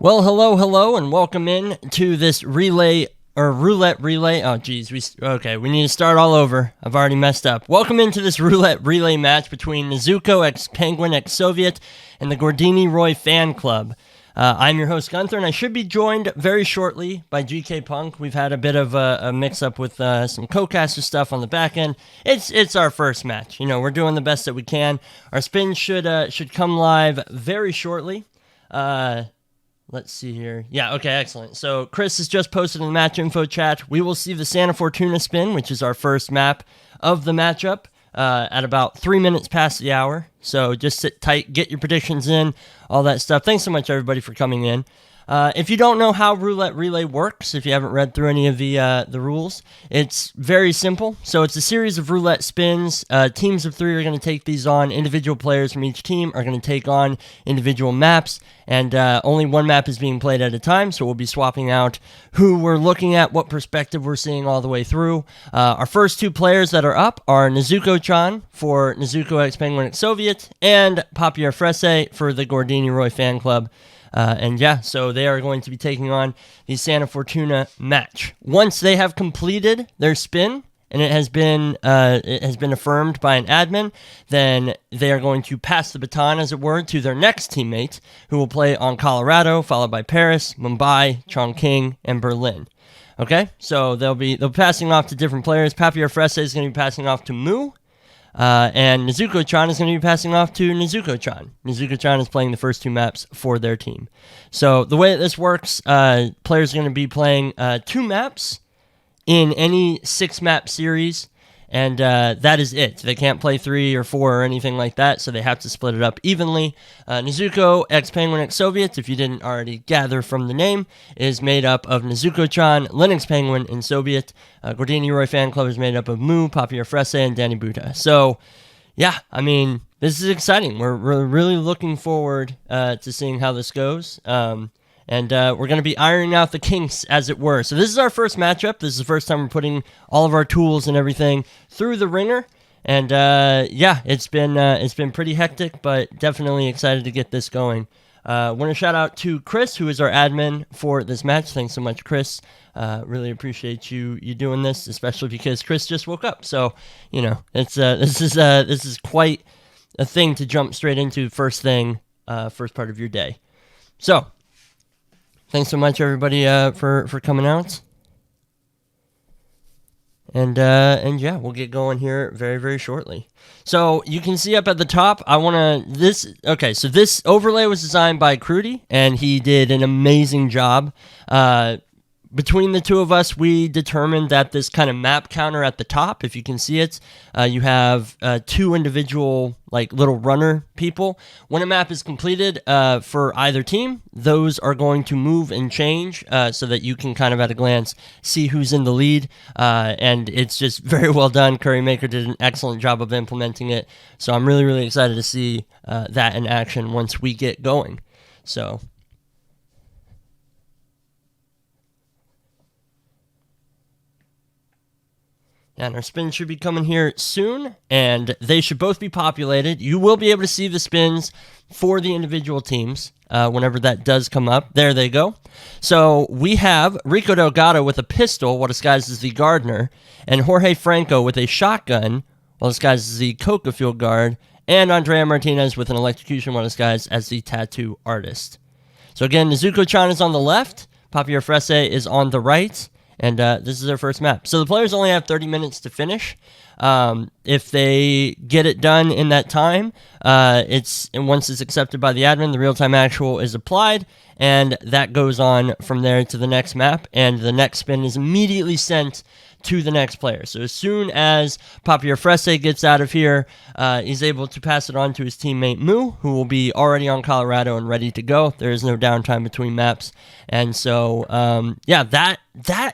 Well, hello, and welcome in to this relay or roulette relay. Oh, geez, we need to start all over. I've already messed up. Welcome into this roulette relay match between NezukoXPenguinXSoviet and the Gordiniroy Fanclub. I'm your host, Gunther, and I should be joined very shortly by GKPunk. We've had a bit of a mix-up with some co-caster stuff on the back end. It's our first match. You know, we're doing the best that we can. Our spin should come live very shortly. Let's see here. Yeah, okay, excellent. So Chris has just posted in the match info chat. We will see the Santa Fortuna spin, which is our first map of the matchup, at about 3 minutes past the hour. So just sit tight, get your predictions in, all that stuff. Thanks so much, everybody, for coming in. If you don't know how Roulette Relay works, if you haven't read through any of the rules, it's very simple. So it's a series of roulette spins. Teams of 3 are going to take these on. Individual players from each team are going to take on individual maps, and only one map is being played at a time, so we'll be swapping out who we're looking at, what perspective we're seeing all the way through. Our first 2 players that are up are Nezuko-chan for NezukoXPenguinXSoviet and Papier Fresse for the Gordiniroy Fanclub. And yeah, so they are going to be taking on the Santa Fortuna match. Once they have completed their spin, and it has been affirmed by an admin, then they are going to pass the baton, as it were, to their next teammate, who will play on Colorado, followed by Paris, Mumbai, Chongqing, and Berlin. Okay, so they'll be passing off to different players. Papier Fresse is going to be passing off to Mu. And Nezuko-chan is going to be passing off to Nezuko-chan. Nezuko-chan is playing the first 2 maps for their team. So the way that this works, players are going to be playing 2 maps in any 6-map series, and that is it. They can't play 3 or 4 or anything like that, so they have to split it up evenly. NezukoXPenguinXSoviet, if you didn't already gather from the name, is made up of Nezuko-chan, Linux Penguin, and Soviet. Gordiniroy Fan Club is made up of Mu, Papier Fresse, and Danny Buta. So, yeah, I mean, this is exciting. We're really looking forward to seeing how this goes. And we're going to be ironing out the kinks, as it were. So this is our first matchup. This is the first time we're putting all of our tools and everything through the ringer. And yeah, it's been pretty hectic, but definitely excited to get this going. I want to shout out to Chris, who is our admin for this match. Thanks so much, Chris. Really appreciate you doing this, especially because Chris just woke up. So you know, it's this is quite a thing to jump straight into first thing, first part of your day. So. Thanks so much, everybody, for coming out. And yeah, we'll get going here very, very shortly. So you can see up at the top, so this overlay was designed by Crudy, and he did an amazing job. Between the 2 of us, we determined that this kind of map counter at the top, if you can see it, you have 2 individual like little runner people. When a map is completed for either team, those are going to move and change so that you can kind of at a glance see who's in the lead. And it's just very well done. Currymaker did an excellent job of implementing it. So I'm really, really excited to see that in action once we get going. So. And our spins should be coming here soon, and they should both be populated. You will be able to see the spins for the individual teams whenever that does come up. There they go. So we have Rico Delgado with a pistol, while disguised as the gardener, and Jorge Franco with a shotgun, while disguised as the coca field guard, and Andrea Martinez with an electrocution, while disguised as the tattoo artist. So again, Nezuko-chan is on the left, Papier Fresse is on the right, and this is their first map. So the players only have 30 minutes to finish. If they get it done in that time, once it's accepted by the admin, the real-time actual is applied, and that goes on from there to the next map, and the next spin is immediately sent to the next player. So as soon as Papier Fresse gets out of here, he's able to pass it on to his teammate Mu, who will be already on Colorado and ready to go. There is no downtime between maps. And so, yeah, that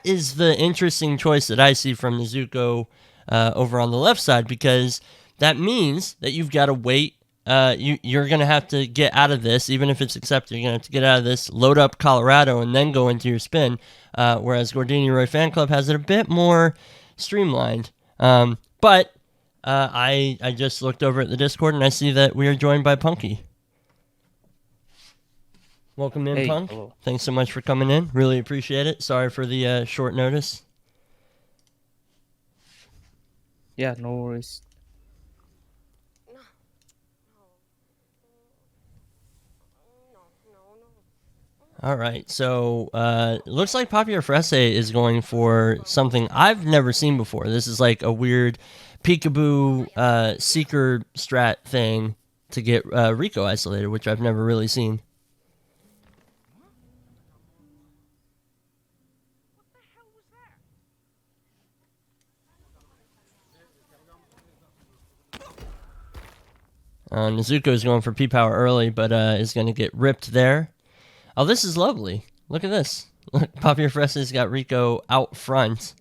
is the interesting choice that I see from Nezuko over on the left side, because that means that you've got to wait. You're going to have to get out of this, even if it's accepted. You're going to have to get out of this, load up Colorado, and then go into your spin, whereas Gordiniroy Fan Club has it a bit more streamlined. But I just looked over at the Discord, and I see that we are joined by Punky. Welcome in, Hey, Punk. hello. Thanks so much for coming in. Really appreciate it. Sorry for the short notice. Yeah, no worries. All right, so it looks like Papier Fresse is going for something I've never seen before. This is like a weird peekaboo seeker strat thing to get Rico isolated, which I've never really seen. Nezuko is going for P-Power early, but is going to get ripped there. Oh, this is lovely. Look at this. Look, Papier Fresse's got Rico out front.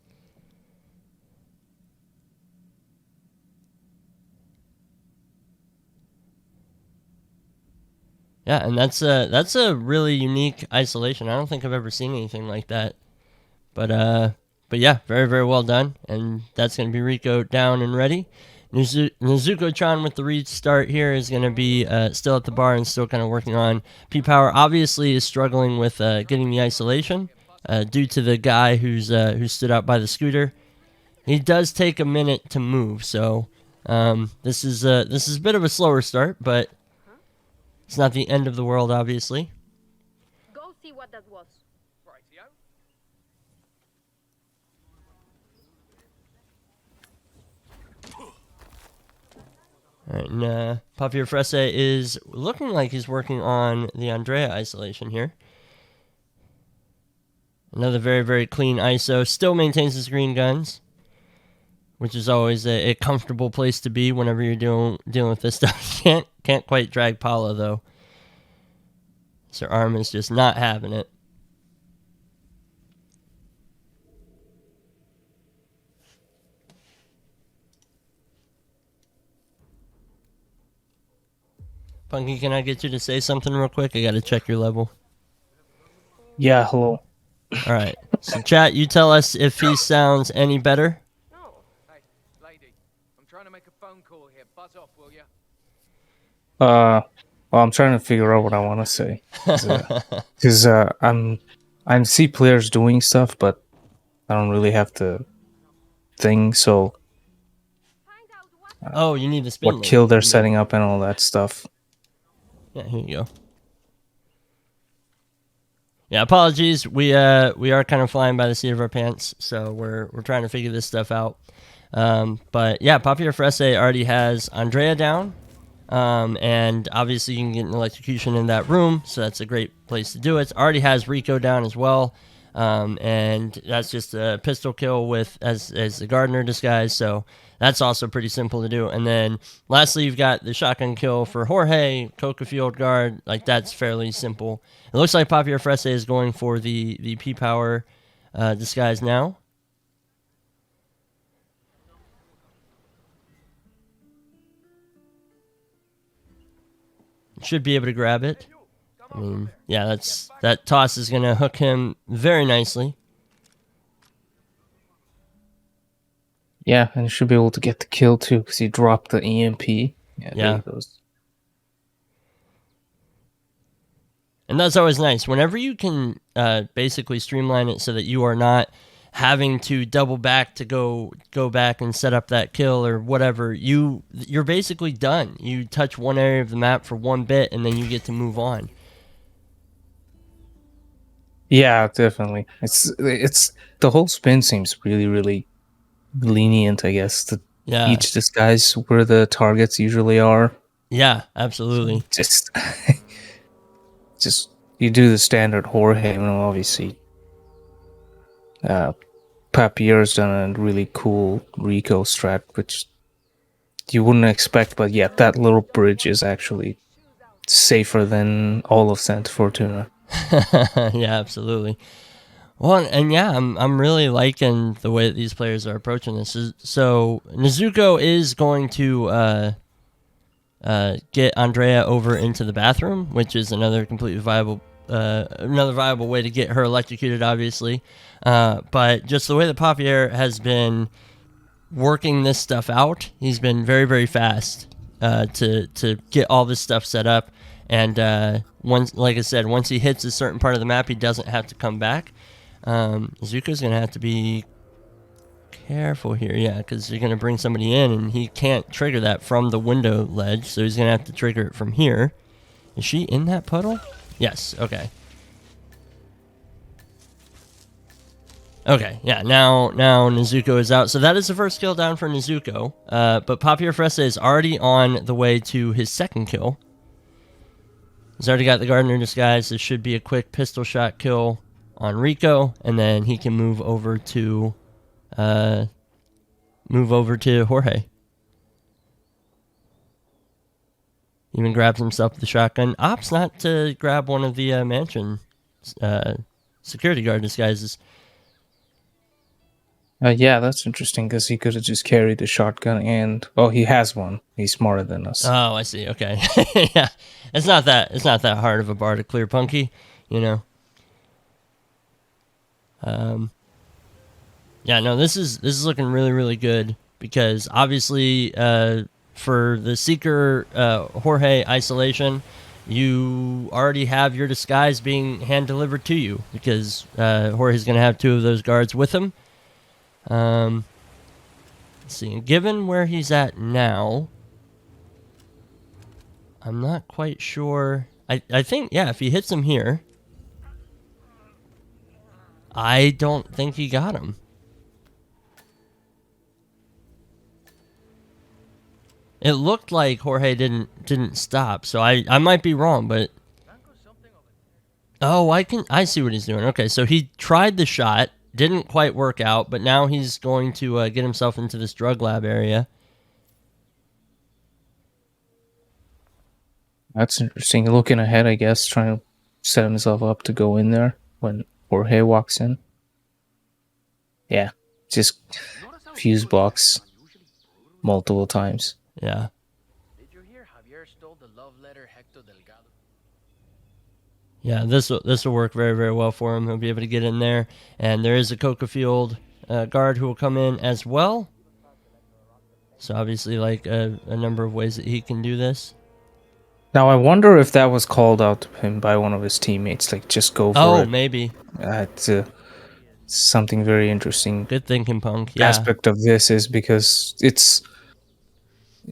Yeah, and that's a really unique isolation. I don't think I've ever seen anything like that. But yeah, very, very well done. And that's going to be Rico down and ready. Nezuko-chan with the restart here is going to be still at the bar and still kind of working on P-Power. Obviously is struggling with getting the isolation due to the guy who stood out by the scooter. He does take a minute to move, so this is a bit of a slower start, but it's not the end of the world, obviously. Go see what that was. All right, and Papier Fresse is looking like he's working on the Andrea isolation here. Another very, very clean ISO. Still maintains his green guns, which is always a comfortable place to be whenever you're dealing with this stuff. Can't quite drag Paula, though. So Arm is just not having it. Punky, can I get you to say something real quick? I gotta check your level. Yeah, hello. Alright, so chat, you tell us if he sounds any better. No. Hey, lady, I'm trying to make a phone call here. Buzz off, will you? Well, I'm trying to figure out what I want to say. Because I'm see players doing stuff, but I don't really have the thing, so Find out what. Oh, you need to spin what kill they're setting up and all that stuff. Yeah, here you go. Yeah, apologies. We are kind of flying by the seat of our pants, so we're trying to figure this stuff out. But yeah, Papier Fresse already has Andrea down, and obviously you can get an electrocution in that room, so that's a great place to do it. Already has Rico down as well, and that's just a pistol kill with as the gardener disguise. So that's also pretty simple to do. And then lastly, you've got the shotgun kill for Jorge, Coca Field Guard. Like, that's fairly simple. It looks like Papier Fresse is going for the P-Power disguise now. Should be able to grab it. I mean, yeah, that toss is going to hook him very nicely. Yeah, and you should be able to get the kill too, because he dropped the EMP. Yeah, there it goes. And that's always nice. Whenever you can basically streamline it so that you are not having to double back to go back and set up that kill or whatever, you're basically done. You touch one area of the map for one bit, and then you get to move on. Yeah, definitely. It's the whole spin seems really, really lenient, I guess, to each disguise where the targets usually are. Yeah, absolutely. Just you do the standard Jorge, obviously. Papier's done a really cool Rico strat, which you wouldn't expect, but yeah, that little bridge is actually safer than all of Santa Fortuna. Yeah, absolutely. Well, and yeah, I'm really liking the way that these players are approaching this. So Nezuko is going to get Andrea over into the bathroom, which is another completely viable way to get her electrocuted, obviously. But just the way that Papier has been working this stuff out, he's been very, very fast. to get all this stuff set up. And once, like I said, once he hits a certain part of the map, he doesn't have to come back. Nezuko's gonna have to be careful here, yeah, because you're gonna bring somebody in, and he can't trigger that from the window ledge, so he's gonna have to trigger it from here. Is she in that puddle? Yes. Okay. Okay, yeah, now Nezuko is out. So that is the first kill down for Nezuko. But Papier Fresse is already on the way to his second kill. He's already got the Gardener disguise. This should be a quick pistol shot kill on Rico, and then he can move over to Jorge. Even grabs himself the shotgun. Opts not to grab one of the mansion security guard disguises. Yeah, that's interesting because he could have just carried the shotgun and he has one. He's smarter than us. Oh, I see. Okay, yeah, it's not that hard of a bar to clear, Punky. You know. Yeah, no, this is looking really, really good because obviously for the Seeker Jorge isolation, you already have your disguise being hand delivered to you because Jorge's gonna have two of those guards with him. Let's see, given where he's at now, I'm not quite sure. I think, yeah, if he hits him here, I don't think he got him. It looked like Jorge didn't stop, so I might be wrong, but oh, I see what he's doing. Okay, so he tried the shot. Didn't quite work out, but now he's going to get himself into this drug lab area. That's interesting. Looking ahead, I guess, trying to set himself up to go in there when Jorge walks in. Yeah, just fuse box multiple times. Yeah. Did you hear Javier stole the love letter Hector Delgado? Yeah, this will work very, very well for him. He'll be able to get in there. And there is a Coca-Field guard who will come in as well. So obviously, like, a number of ways that he can do this. Now, I wonder if that was called out to him by one of his teammates. Like, just go for it. Oh, maybe. It's something very interesting. Good thinking, Punk. Yeah. Aspect of this is because it's...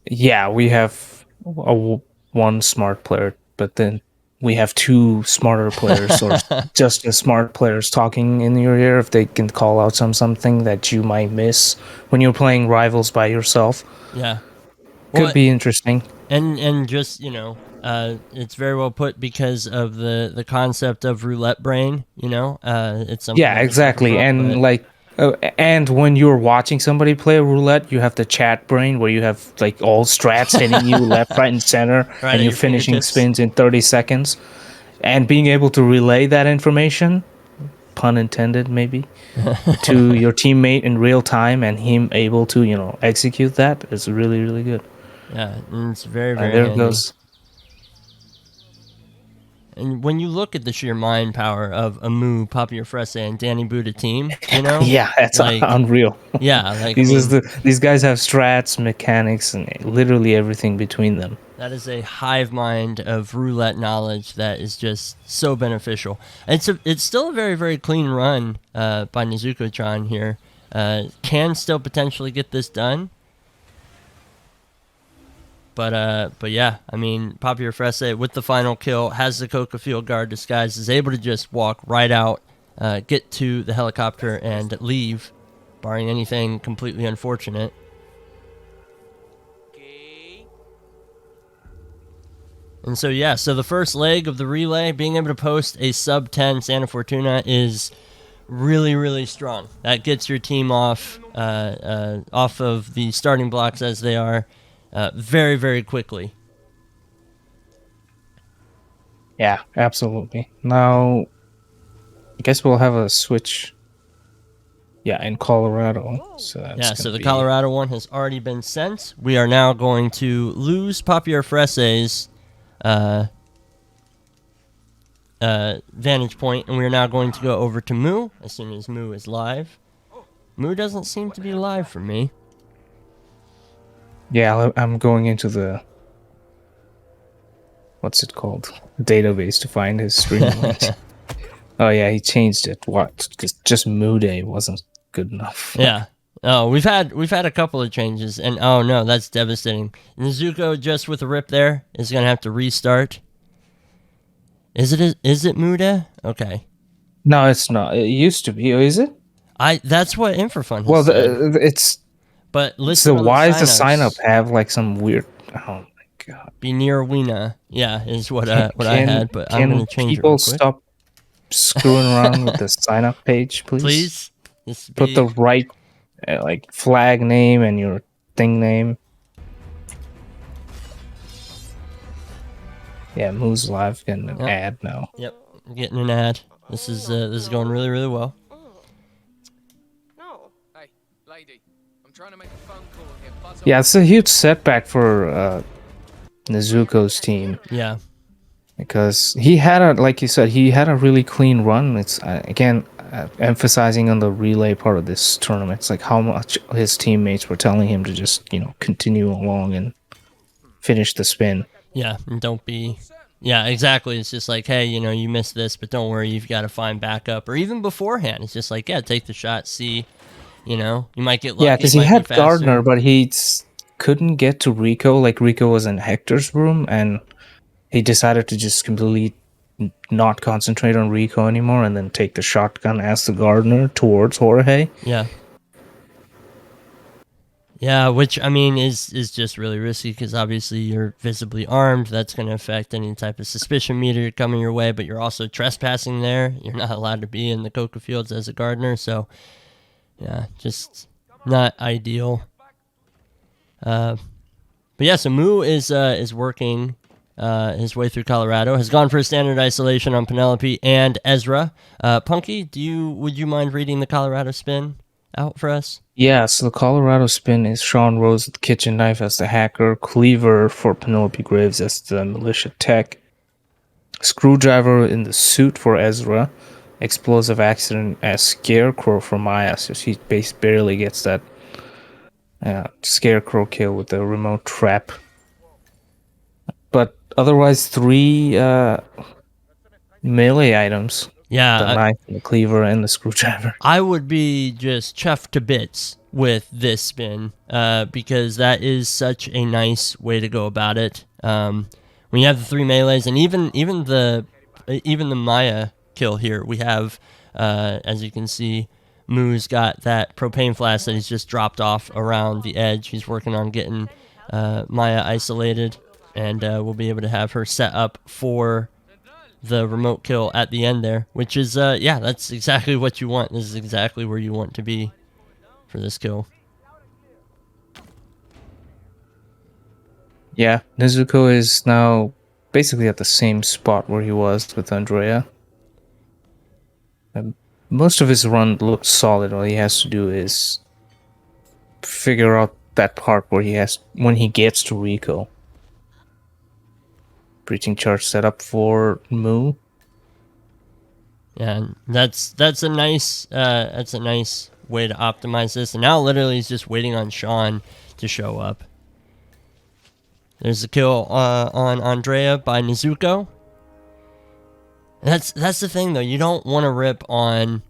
Yeah, we have one smart player, but then we have two smarter players or just as smart players talking in your ear if they can call out something that you might miss when you're playing rivals by yourself. Yeah. Could be interesting. And just, you know, it's very well put because of the concept of roulette brain, you know? It's something. Yeah, exactly. And like, and when you're watching somebody play roulette, you have the chat brain where you have like all strats hitting you left, right, and center, right, and you're finishing spins in 30 seconds. And being able to relay that information, pun intended maybe, to your teammate in real time and him able to, you know, execute that is really, really good. Yeah, and it's very, very there handy. It goes. And when you look at the sheer mind power of Amu, Papier Fresse, and Danny Buddha team, you know? Yeah, it's like, unreal. Yeah, like these guys have strats, mechanics, and literally everything between them. That is a hive mind of roulette knowledge that is just so beneficial. It's still a very, very clean run by Nezuko-chan here. Can still potentially get this done. But yeah, I mean, Papier Fresse with the final kill has the Coca-Field guard disguise, is able to just walk right out, get to the helicopter and leave, barring anything completely unfortunate. And so yeah, so the first leg of the relay, being able to post a sub 10 Santa Fortuna is really, really strong. That gets your team off of the starting blocks as they are. Very, very quickly. Yeah, absolutely. Now, I guess we'll have a switch. Yeah, in Colorado. So the Colorado one has already been sent. We are now going to lose Papier Fresse's vantage point, and we are now going to go over to Mu as soon as Mu is live. Mu doesn't seem to be live for me. Yeah, I'm going into the what's it called, database to find his streaming links. Oh yeah, he changed it. What? Just Moo Day wasn't good enough. Yeah. Oh, we've had a couple of changes, and oh no, that's devastating. Nezuko just with a rip there is gonna have to restart. Is it Muda? Okay. No, it's not. It used to be. Oh, is it? That's what Infrafun has Well, said. it's But listen. so why does the sign up signups, have like some weird? Oh my god! be near Weena? Yeah, is what I had, but I'm gonna change it people real quick. stop screwing around with the sign up page, please? Please. This Put the right like flag name and your thing name. Yeah, Moo's live getting an ad now. Yep, I'm getting an ad. This is going really, really well. No. Hey, lady. I'm trying to make a phone call here. Buzz Yeah, it's a huge setback for Nezuko's team. Yeah. Because he had like you said, he had a really clean run. It's again emphasizing on the relay part of this tournament. It's like how much his teammates were telling him to just continue along and finish the spin. Yeah, and don't be... Yeah, exactly. It's just like, hey, you missed this, but don't worry, you've got to find backup. Or even beforehand, it's just like, yeah, take the shot, see, you might get lucky. Yeah, because he had Gardner, but he couldn't get to Rico. Like, Rico was in Hector's room, and he decided to just completely not concentrate on Rico anymore and then take the shotgun as the Gardner towards Jorge. Yeah. Yeah, which, I mean, is just really risky because obviously you're visibly armed. That's going to affect any type of suspicion meter coming your way, but you're also trespassing there. You're not allowed to be in the coca fields as a gardener, so, yeah, just not ideal. But yeah, so Moo is working his way through Colorado, has gone for a standard isolation on Penelope and Ezra. Punky, would you mind reading the Colorado spin out for us? Yeah, so the Colorado spin is Sean Rose with the kitchen knife as the hacker, Cleaver for Penelope Graves as the militia tech, Screwdriver in the suit for Ezra, Explosive Accident as Scarecrow for Maya, so she barely gets that Scarecrow kill with the remote trap. But otherwise, 3 melee items. Yeah, the knife, the cleaver, and the screwdriver. I would be just chuffed to bits with this spin because that is such a nice way to go about it. When you have the 3 melees and even the Maya kill here, we have, as you can see, Moo's got that propane flask that he's just dropped off around the edge. He's working on getting Maya isolated, and we'll be able to have her set up for the remote kill at the end there, which is, yeah, that's exactly what you want. This is exactly where you want to be for this kill. Yeah, Nezuko is now basically at the same spot where he was with Andrea. Most of his run looks solid. All he has to do is figure out that part where when he gets to Rico. Breaching charge set up for Moo. Yeah, that's a nice way to optimize this. And now literally he's just waiting on Sean to show up. There's a kill on Andrea by Nezuko. That's the thing though. You don't want to rip on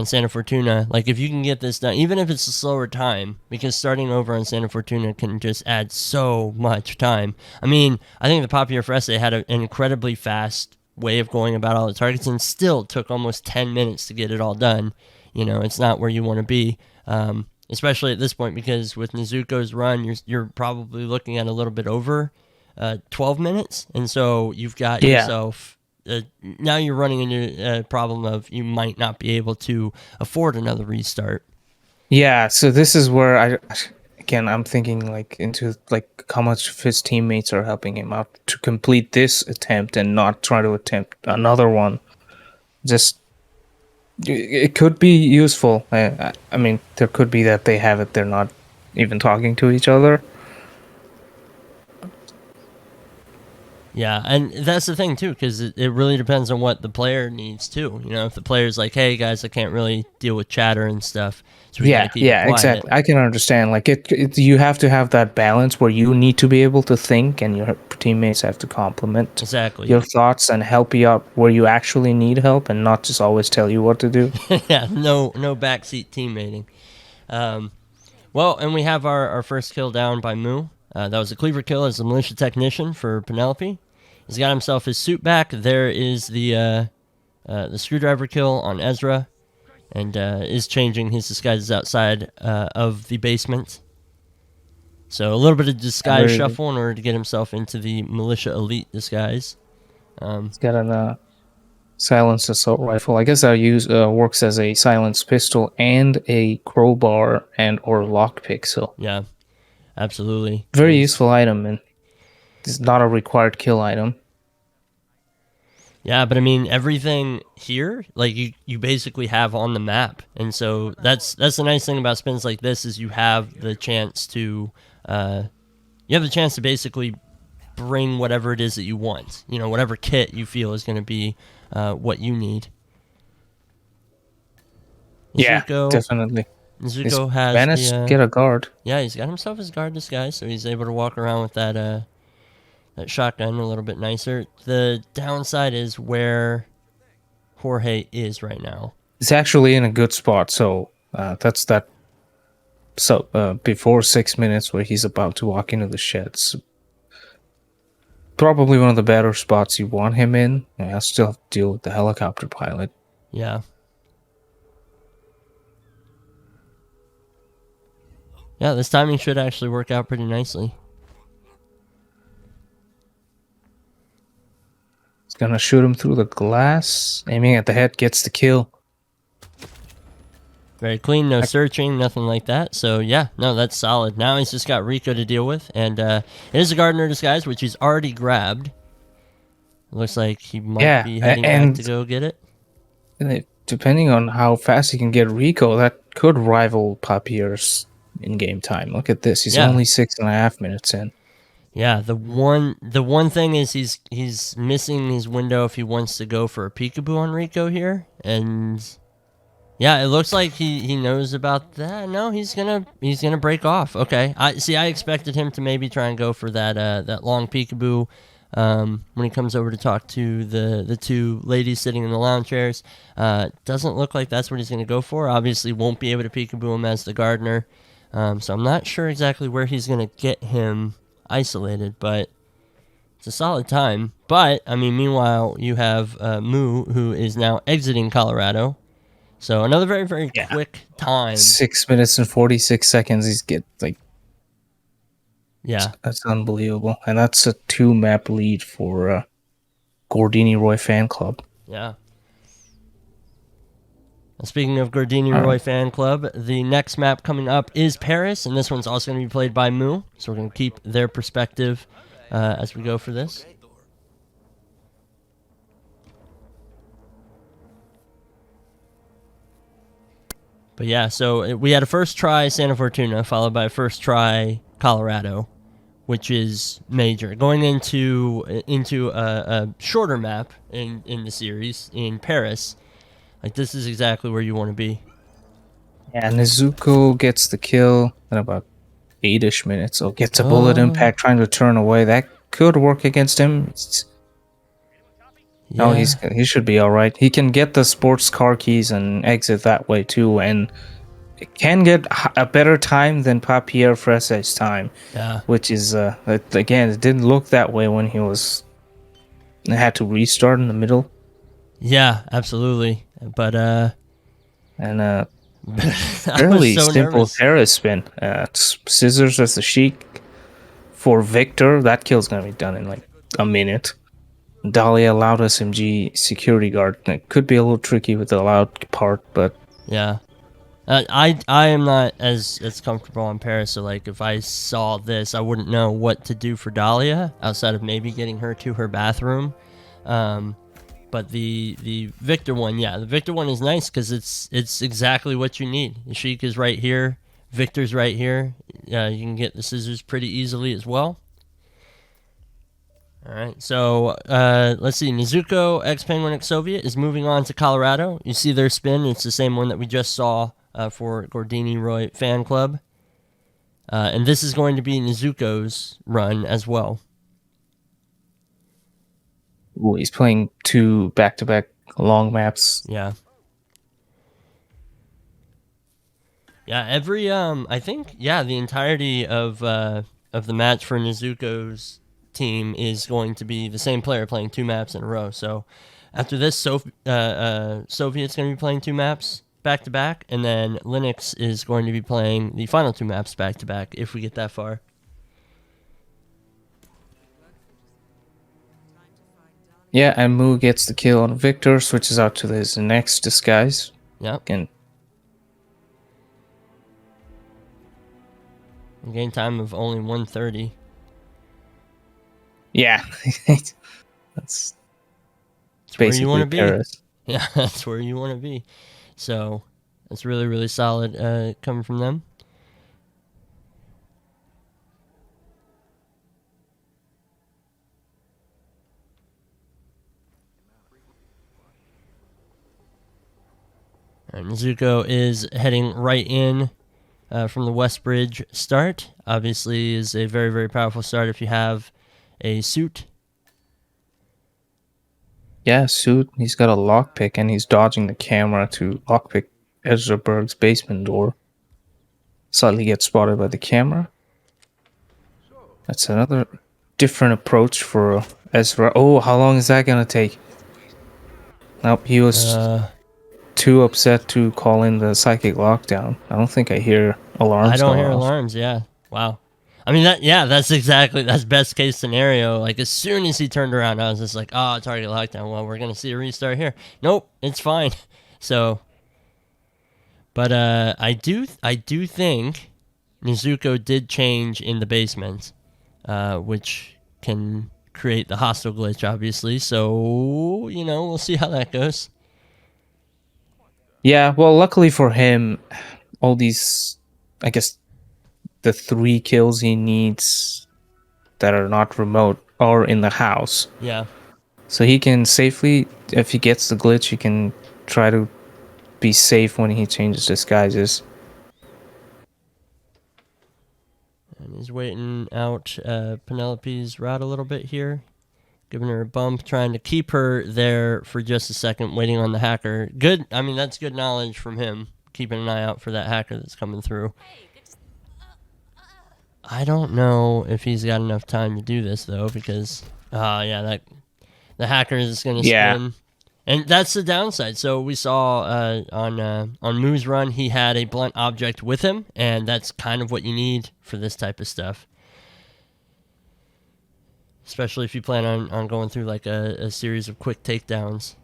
Santa Fortuna. Like, if you can get this done, even if it's a slower time, because starting over on Santa Fortuna can just add so much time. I mean, I think the Papier Fresse had an incredibly fast way of going about all the targets and still took almost 10 minutes to get it all done. It's not where you want to be, especially at this point, because with Nezuko's run, you're probably looking at a little bit over 12 minutes, and so you've got yourself... now you're running into a problem of you might not be able to afford another restart. Yeah, so this is where I'm thinking into how much of his teammates are helping him out to complete this attempt and not try to attempt another one. Just it could be useful. I mean, there could be that they have it, they're not even talking to each other. Yeah, and that's the thing too, because it really depends on what the player needs too. You know, if the player's like, "Hey guys, I can't really deal with chatter and stuff, so we gotta keep it quiet." Exactly. I can understand. Like you have to have that balance where you need to be able to think, and your teammates have to complement Exactly. your thoughts and help you out where you actually need help, and not just always tell you what to do. Yeah, no backseat teammating. Well, and we have our first kill down by Moo. That was a cleaver kill as a militia technician for Penelope. He's got himself his suit back. There is the screwdriver kill on Ezra, and is changing his disguises outside of the basement. So a little bit of disguise shuffle in order to get himself into the militia elite disguise. He's got a silenced assault rifle. I guess that works as a silenced pistol and a crowbar and or lockpick. So Yeah, absolutely. very useful item, and it's not a required kill item. Yeah, but I mean everything here, like you basically have on the map, and so that's the nice thing about spins like this is you have the chance to basically bring whatever it is that you want. You know, whatever kit you feel is going to be what you need. Nezuko, definitely. Nezuko has managed to get a guard. Yeah, he's got himself his guard disguise, so he's able to walk around with that shotgun a little bit nicer. The downside is where Jorge is right now. He's actually in a good spot, so that's that. So before 6 minutes, where he's about to walk into the sheds, probably one of the better spots you want him in. I still have to deal with the helicopter pilot. Yeah. Yeah, this timing should actually work out pretty nicely. He's gonna shoot him through the glass. Aiming at the head, gets the kill. Very clean, no searching, nothing like that. So yeah, no, that's solid. Now he's just got Rico to deal with, and it is a Gardener disguise, which he's already grabbed. Looks like he might be heading back to go get it. Depending on how fast he can get Rico, that could rival Papier's in-game time. Look at this; he's only 6.5 minutes in. Yeah, the one thing is he's missing his window if he wants to go for a peekaboo on Rico here, and yeah, it looks like he knows about that. No, he's gonna break off. Okay, I expected him to maybe try and go for that long peekaboo when he comes over to talk to the two ladies sitting in the lounge chairs. Doesn't look like that's what he's gonna go for. Obviously, won't be able to peekaboo him as the Gardener. So I'm not sure exactly where he's gonna get him isolated, but it's a solid time. But I mean, meanwhile, you have Moo, who is now exiting Colorado. So another very, very quick time. 6 minutes and 46 seconds. He's yeah, that's unbelievable, and that's a 2-map lead for Gordiniroy Fanclub. Yeah. Speaking of Gordiniroy Fanclub, the next map coming up is Paris, and this one's also going to be played by Moo. So we're going to keep their perspective as we go for this. But yeah, so we had a first try Santa Fortuna, followed by a first try Colorado, which is major. Going into a shorter map in the series, in Paris, like this is exactly where you want to be. Yeah, Nezuko gets the kill in about 8-ish minutes. So gets a bullet impact trying to turn away. That could work against him. No, he should be all right. He can get the sports car keys and exit that way too, and it can get a better time than Papier Frese's time. Yeah, which is again, it didn't look that way when he had to restart in the middle. Yeah, absolutely. But fairly simple terror spin. Scissors as the Sheik for Victor. That kill's gonna be done in like a minute. Dahlia loud SMG security guard. It could be a little tricky with the loud part, but yeah. I am not as comfortable on Paris, so like if I saw this, I wouldn't know what to do for Dahlia outside of maybe getting her to her bathroom. But the Victor one, the Victor one is nice because it's exactly what you need. The Sheik is right here, Victor's right here. You can get the scissors pretty easily as well. All right, so let's see. NezukoXPenguinXSoviet is moving on to Colorado. You see their spin. It's the same one that we just saw for Gordiniroy Fanclub. And this is going to be Nezuko's run as well. Ooh, he's playing 2 back-to-back long maps. Yeah. Yeah, I think the entirety of the match for Nezuko's team is going to be the same player playing 2 maps in a row. So after this, Soviet's going to be playing 2 maps back to back, and then Linux is going to be playing the final 2 maps back to back if we get that far. Yeah, and Mu gets the kill on Victor, switches out to his next disguise. Yep. And game time of only 1:30. yeah, that's where you want to basically be. Paris. Yeah, that's where you want to be. So that's really, really solid coming from them. All right, Nezuko is heading right in from the West Bridge start. Obviously is a very, very powerful start if you have a suit. Yeah, suit. He's got a lockpick, and he's dodging the camera to lockpick Ezra Berg's basement door. Suddenly gets spotted by the camera. That's another different approach for Ezra. Oh, how long is that gonna take? Nope, he was too upset to call in the psychic lockdown. I don't think I hear alarms. I don't going hear off. alarms. Yeah. Wow. I mean that's best case scenario. Like as soon as he turned around, I was just like, oh, target lockdown. Well, we're gonna see a restart here. Nope, it's fine. So, but I do think Nezuko did change in the basement, which can create the hostile glitch, obviously. So we'll see how that goes. Yeah, well, luckily for him, all these, I guess, the 3 kills he needs that are not remote are in the house. Yeah. So he can safely, if he gets the glitch, he can try to be safe when he changes disguises. And he's waiting out Penelope's route a little bit here. Giving her a bump, trying to keep her there for just a second, waiting on the hacker. Good. I mean, that's good knowledge from him, keeping an eye out for that hacker that's coming through. I don't know if he's got enough time to do this, though, because, the hacker is going to spin. And that's the downside. So we saw on Moo's run, he had a blunt object with him, and that's kind of what you need for this type of stuff. Especially if you plan on going through like a series of quick takedowns.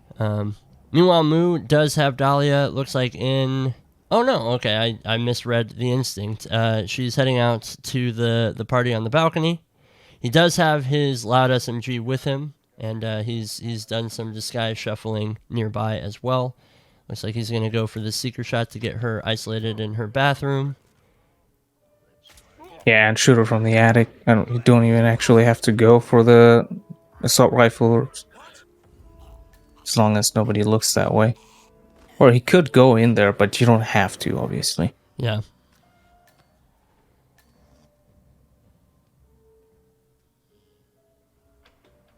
Meanwhile, Moo does have Dahlia, looks like in... Oh no, okay, I misread the instinct. She's heading out to the party on the balcony. He does have his loud SMG with him, and he's done some disguise shuffling nearby as well. Looks like he's going to go for the seeker shot to get her isolated in her bathroom. Yeah, and shoot her from the attic. You don't even actually have to go for the assault rifle, as long as nobody looks that way. Or he could go in there, but you don't have to, obviously. Yeah.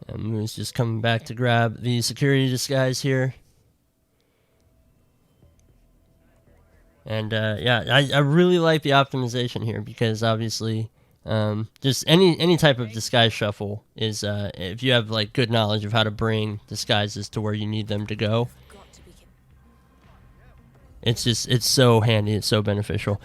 And Moo's just coming back to grab the security disguise here. And I really like the optimization here because obviously just any type of disguise shuffle is if you have like good knowledge of how to bring disguises to where you need them to go. It's so handy, it's so beneficial.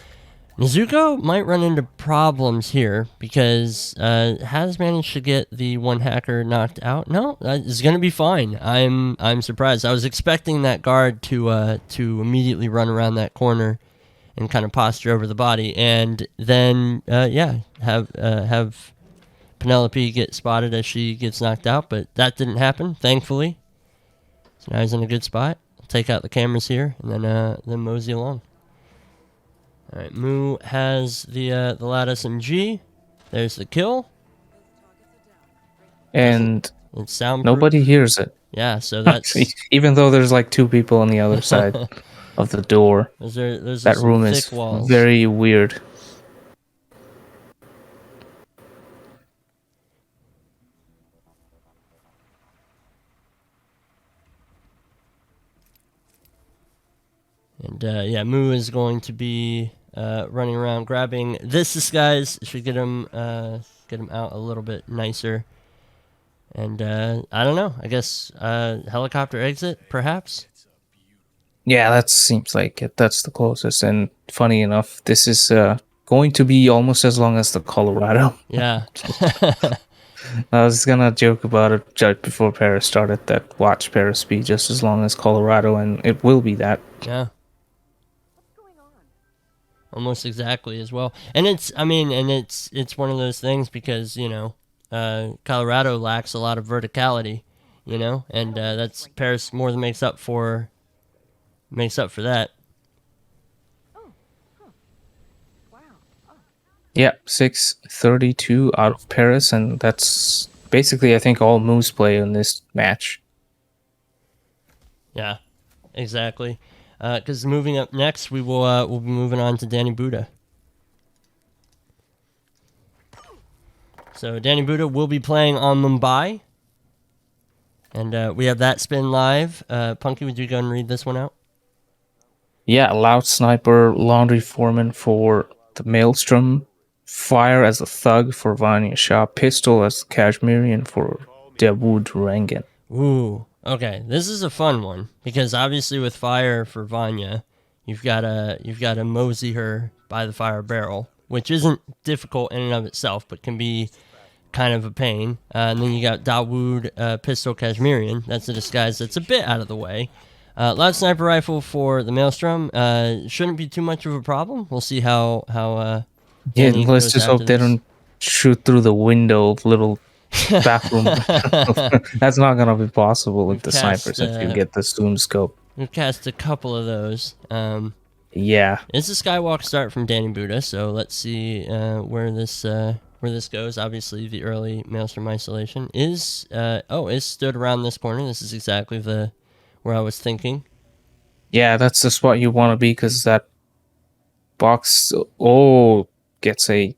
Nezuko might run into problems here because has managed to get the one hacker knocked out. No, it's gonna be fine. I'm surprised. I was expecting that guard to immediately run around that corner and kind of posture over the body, and then have Penelope get spotted as she gets knocked out. But that didn't happen, thankfully. So now he's in a good spot. Take out the cameras here, and then mosey along. All right, Moo has the loud SMG. There's the kill. and It's soundproof. nobody hears it. Yeah, so that's Even though there's like two people on the other side of the door. those are That some room thick is walls. very weird. And yeah, Moo is going to be running around grabbing this disguise. Should get him out a little bit nicer. And I don't know. I guess helicopter exit, perhaps. Yeah, that seems like it. That's the closest. And funny enough, this is going to be almost as long as the Colorado. Yeah. I was gonna joke about it just before Paris started that watch Paris be just as long as Colorado, and it will be that. Yeah. Almost exactly as well. And it's one of those things because, Colorado lacks a lot of verticality, and that's Paris more than makes up for that. Yeah, 632 out of Paris, and that's basically I think all Moose play in this match. Yeah, exactly. Because moving up next, we'll be moving on to Danny Buddha. So Danny Buddha will be playing on Mumbai, and we have that spin live. Punky, would you go and read this one out? Yeah, Loud Sniper, Laundry Foreman for the Maelstrom, Fire as a Thug for Vanya Shah, Pistol as Kashmirian for Dawood Rangan. Ooh, okay. This is a fun one because obviously with Fire for Vanya, you've got to mosey her by the fire barrel, which isn't difficult in and of itself, but can be kind of a pain. And then you got Dawood Pistol Kashmirian. That's a disguise that's a bit out of the way. Loud Sniper Rifle for the Maelstrom shouldn't be too much of a problem. We'll see how Yeah, Danny let's goes just after hope they this. don't shoot through the window of little bathroom. That's not gonna be possible with the cast, snipers if you get the zoom scope. We've cast a couple of those. Yeah, It's a Skywalk start from Danny Buddha, so let's see where this goes. Obviously, the early Maelstrom isolation is stood around this corner. This is exactly where I was thinking. yeah, that's the spot you want to be because that box gets a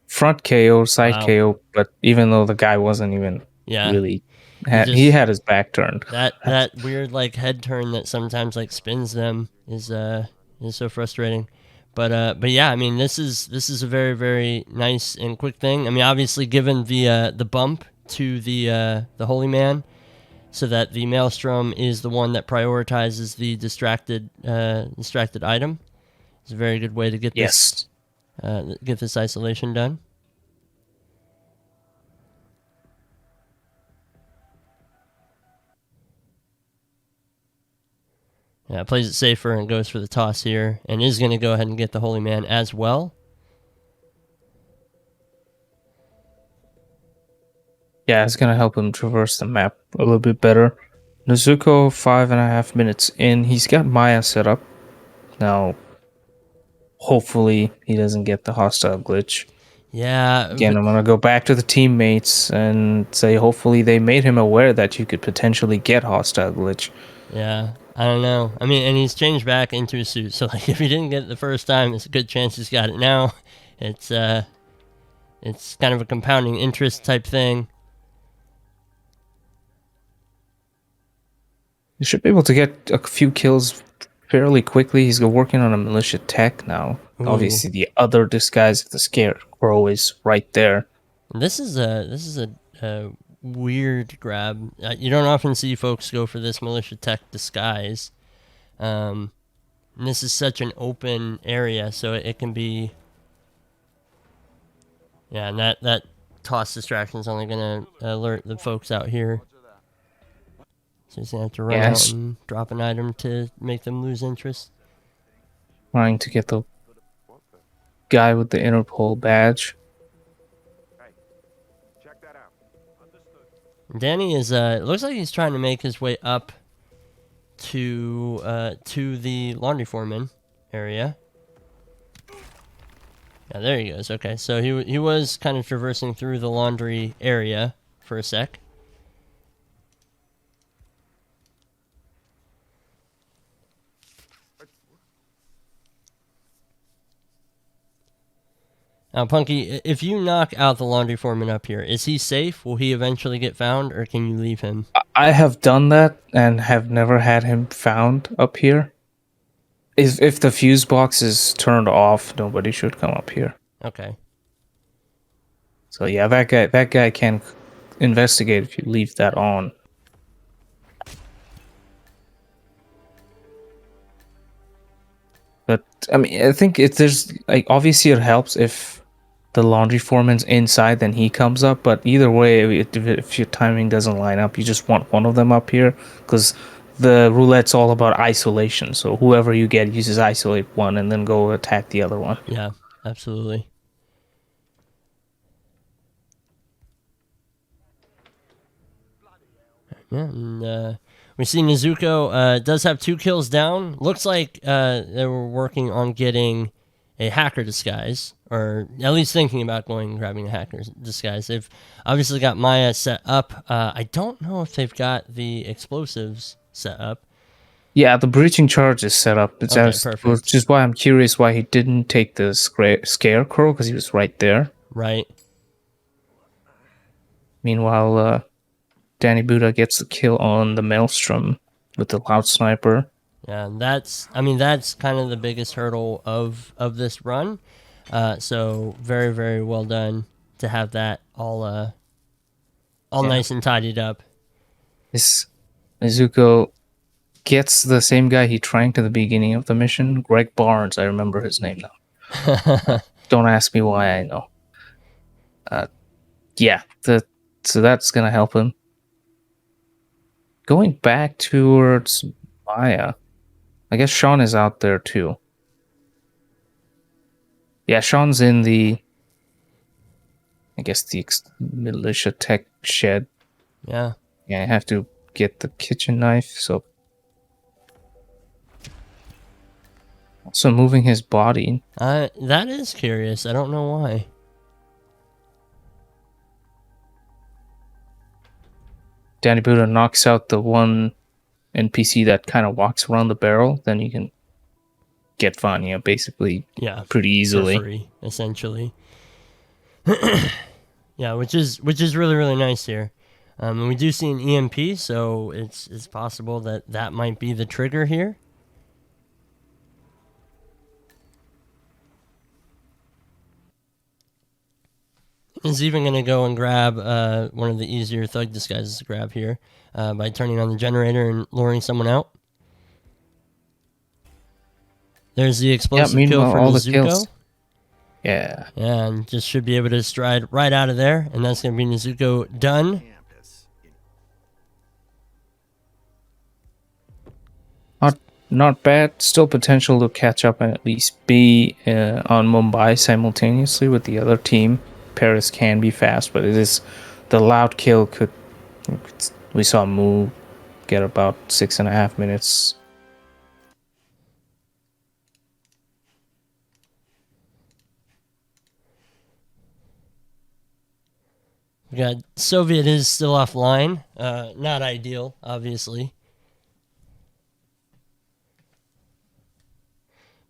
front KO, side Wow. KO, but even though the guy wasn't even Yeah, really, just- he had his back turned. that weird like head turn that sometimes like spins them is so frustrating. But yeah, I mean this is a very, very nice and quick thing. I mean, obviously given the bump to the Holy Man, so that the Maelstrom is the one that prioritizes the distracted item. It's a very good way to get Yes. this isolation done. Yeah, plays it safer and goes for the toss here, and is going to go ahead and get the Holy Man as well. Yeah, it's gonna help him traverse the map a little bit better. Nezuko, 5.5 minutes in. He's got Maya set up. Now, hopefully, he doesn't get the hostile glitch. Yeah. Again, I'm gonna go back to the teammates and say hopefully they made him aware that you could potentially get hostile glitch. Yeah, I don't know. I mean, and he's changed back into a suit, so like if he didn't get it the first time, it's a good chance he's got it now. It's kind of a compounding interest type thing. You should be able to get a few kills fairly quickly. He's working on a militia tech now. Ooh. Obviously, the other disguise of the Scarecrow is right there. This is a weird grab. You don't often see folks go for this militia tech disguise. And this is such an open area, so it can be. Yeah, and that toss distraction is only going to alert the folks out here. So he's going to have to run out and drop an item to make them lose interest. Trying to get the guy with the Interpol badge. Check that out. Danny is it looks like he's trying to make his way up to the laundry foreman area. Yeah, there he goes. Okay, so he was kind of traversing through the laundry area for a sec. Now, Punky, if you knock out the laundry foreman up here, is he safe? Will he eventually get found, or can you leave him? I have done that and have never had him found up here. If the fuse box is turned off, nobody should come up here. Okay. So yeah, that guy can investigate if you leave that on. But I mean, I think there's like obviously it helps if the laundry foreman's inside, then he comes up. But either way, if your timing doesn't line up, you just want one of them up here because the roulette's all about isolation. So whoever you get, you just isolate one and then go attack the other one. Yeah, absolutely. Yeah, and we see Nezuko does have 2 kills down. Looks like they were working on getting a hacker disguise, or at least thinking about going and grabbing a hacker disguise. They've obviously got Maya set up. I don't know if they've got the explosives set up. Yeah, the breaching charge is set up. It's Okay, perfect. which is why I'm curious why he didn't take the scarecrow because he was right there. Right. Meanwhile, Danny Buddha gets the kill on the Maelstrom with the loud sniper. Yeah, and that's kind of the biggest hurdle of this run. So very, very well done to have that all nice and tidied up. This Nezuko gets the same guy he tranked at the beginning of the mission, Greg Barnes. I remember his name now. Don't ask me why I know. Yeah, so that's gonna help him. Going back towards Maya, I guess Sean is out there too. Yeah, Sean's in the, I guess the militia tech shed. Yeah. Yeah, I have to get the kitchen knife, so. Also moving his body. That is curious. I don't know why. Danny Buddha knocks out the one NPC that kind of walks around the barrel, then you can get Vanya basically pretty easily. For free, essentially. Yeah, which is really, really nice here. And we do see an EMP, so it's possible that might be the trigger here. He's even going to go and grab one of the easier thug disguises to grab here by turning on the generator and luring someone out. There's the explosive kill for Nezuko. Yeah. And just should be able to stride right out of there, and that's going to be Nezuko done. Not bad. Still potential to catch up and at least be on Mumbai simultaneously with the other team. Paris can be fast, but it is the loud kill could. We saw Mu get about 6.5 minutes. We got Soviet is still offline. Not ideal, obviously.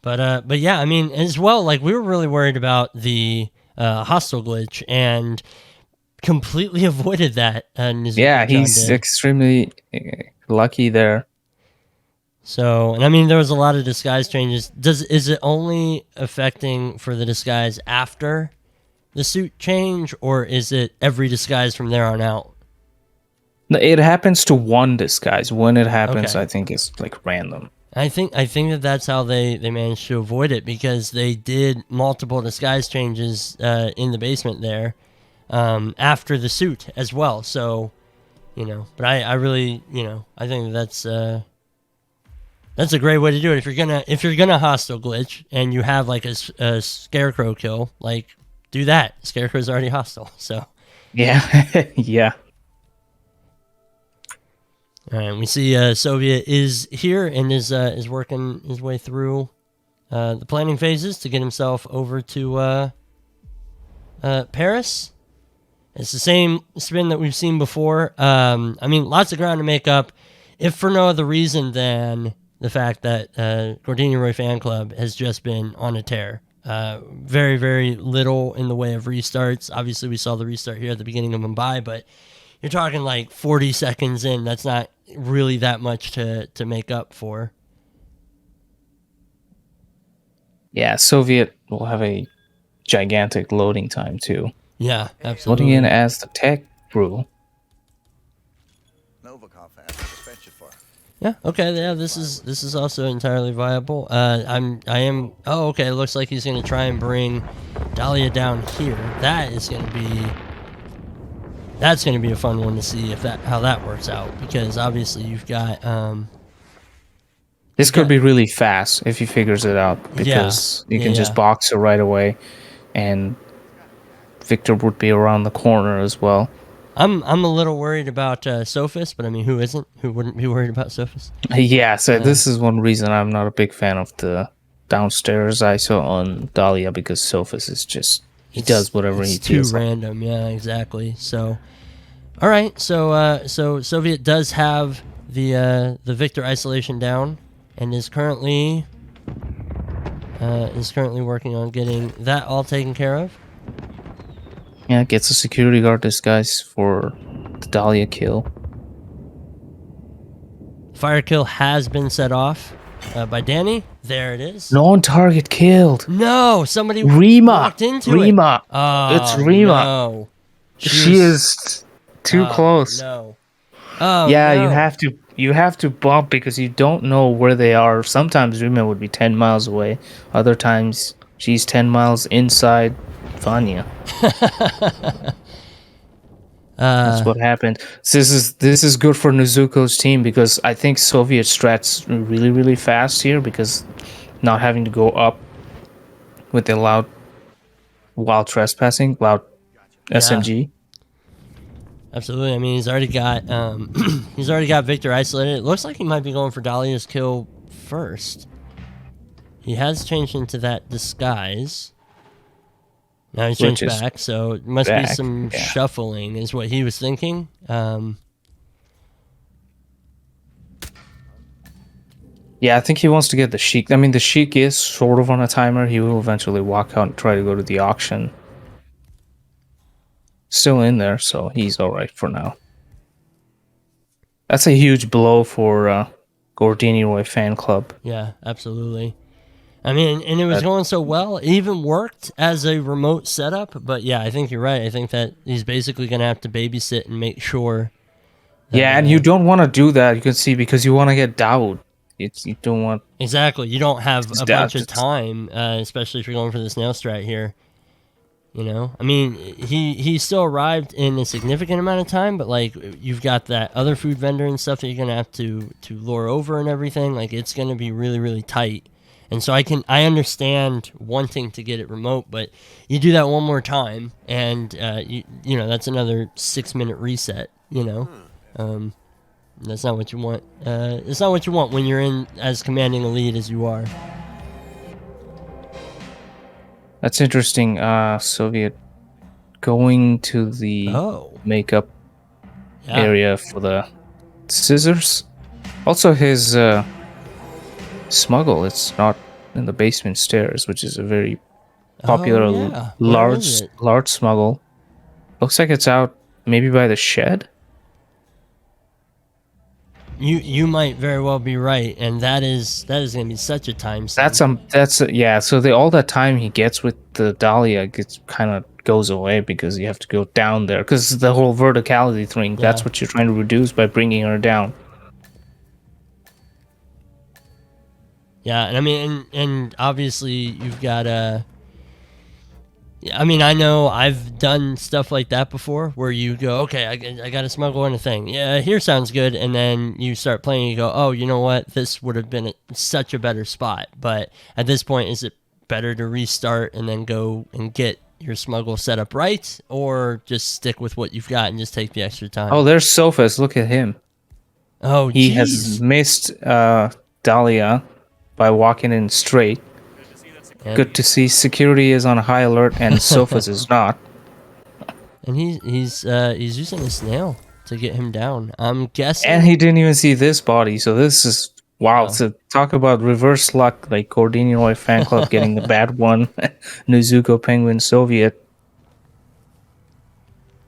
But yeah, I mean, as well, like we were really worried about the hostile glitch and completely avoided that. Yeah, he's extremely lucky there. So, and I mean, there was a lot of disguise changes. Is it only affecting for the disguise after the suit change, or is it every disguise from there on out? No, it happens to one disguise. When it happens, okay. I think it's like random. I think that's how they managed to avoid it, because they did multiple disguise changes in the basement there after the suit as well. So, but I really, I think that's a great way to do it. If you're gonna hostile glitch and you have like a scarecrow kill, like do that. Scarecrow's already hostile, so yeah, yeah. All right, we see Soviet is here and is working his way through the planning phases to get himself over to Paris. It's the same spin that we've seen before. I mean, lots of ground to make up, if for no other reason than the fact that Gordiniroy Fan Club has just been on a tear. Very, very little in the way of restarts. Obviously, we saw the restart here at the beginning of Mumbai, but you're talking like 40 seconds in. That's not really that much to make up for. Yeah, Soviet will have a gigantic loading time too. Yeah, absolutely. Loading in as the tech brew. Novikov asked to fetch it for her. Yeah. Okay. Yeah. This is also entirely viable. I am. Oh, okay. It looks like he's gonna try and bring Dahlia down here. That's gonna be a fun one to see how that works out, because obviously you've got This could be really fast if he figures it out, because you can just box her right away, and Victor would be around the corner as well. I'm a little worried about Sophis, but I mean, who isn't? Who wouldn't be worried about Sophis? Yeah, so this is one reason I'm not a big fan of the downstairs ISO on Dahlia, because Sophis is just he does whatever he feels. Too random, yeah, exactly. So, all right, so Soviet does have the Victor isolation down, and is currently working on getting that all taken care of. Yeah, gets a security guard disguise for the Dahlia kill. Fire kill has been set off by Danny. There it is. Non-target killed. No, somebody Rima. walked into Rima. it. Oh, It's Rima. No. She is too close. No. Oh, yeah, no. you have to bump, because you don't know where they are. Sometimes Rima would be 10 miles away. Other times she's 10 miles inside Vanya. That's what happened. This is good for Nezuko's team, because I think Soviet strats really, really fast here, because not having to go up with the loud trespassing, loud SMG. Absolutely. I mean, he's already got Victor isolated. It looks like he might be going for Dahlia's kill first. He has changed into that disguise. Now he's changed back, so it must be some shuffling, is what he was thinking. Yeah, I think he wants to get the Sheik. I mean, the Sheik is sort of on a timer. He will eventually walk out and try to go to the auction. Still in there, so he's all right for now. That's a huge blow for Gordiniroy Fan Club. Yeah, absolutely. I mean, and it was going so well. It even worked as a remote setup. But yeah, I think you're right. I think that he's basically going to have to babysit and make sure. Yeah, and you don't want to do that, you can see, because you want to get Dawood. You don't want... Exactly. You don't have a bunch of time, especially if you're going for this nail strat here. You know? I mean, he still arrived in a significant amount of time, but, like, you've got that other food vendor and stuff that you're going to have to lure over and everything. Like, it's going to be really, really tight. And so I understand wanting to get it remote, but you do that one more time, and you know, that's another 6-minute reset. You know, that's not what you want. It's not what you want when you're in as commanding a lead as you are. That's interesting. Soviet going to the makeup area for the scissors. Also, his smuggle, it's not in the basement stairs, which is a very popular large smuggle. Looks like it's out maybe by the shed. You might very well be right, and that is going to be such a time sink. So all that time he gets with the Dahlia kind of goes away, because you have to go down there, because the whole verticality thing, that's what you're trying to reduce by bringing her down. Yeah, and I mean, and obviously you've got I mean, I know I've done stuff like that before, where you go, okay, I got to smuggle in a thing. Yeah, here sounds good, and then you start playing, and you go, oh, you know what? This would have been such a better spot. But at this point, is it better to restart and then go and get your smuggle set up right, or just stick with what you've got and just take the extra time? Oh, there's Sophis. Look at him. Oh, he has missed Dahlia by walking in straight. And, Good to see security is on high alert and Sophus is not. And he's using a snail to get him down. I'm guessing. And he didn't even see this body, so this is wow. Wow. So talk about reverse luck, like Gordiniroy fan club getting the bad one, NezukoXPenguinXSoviet.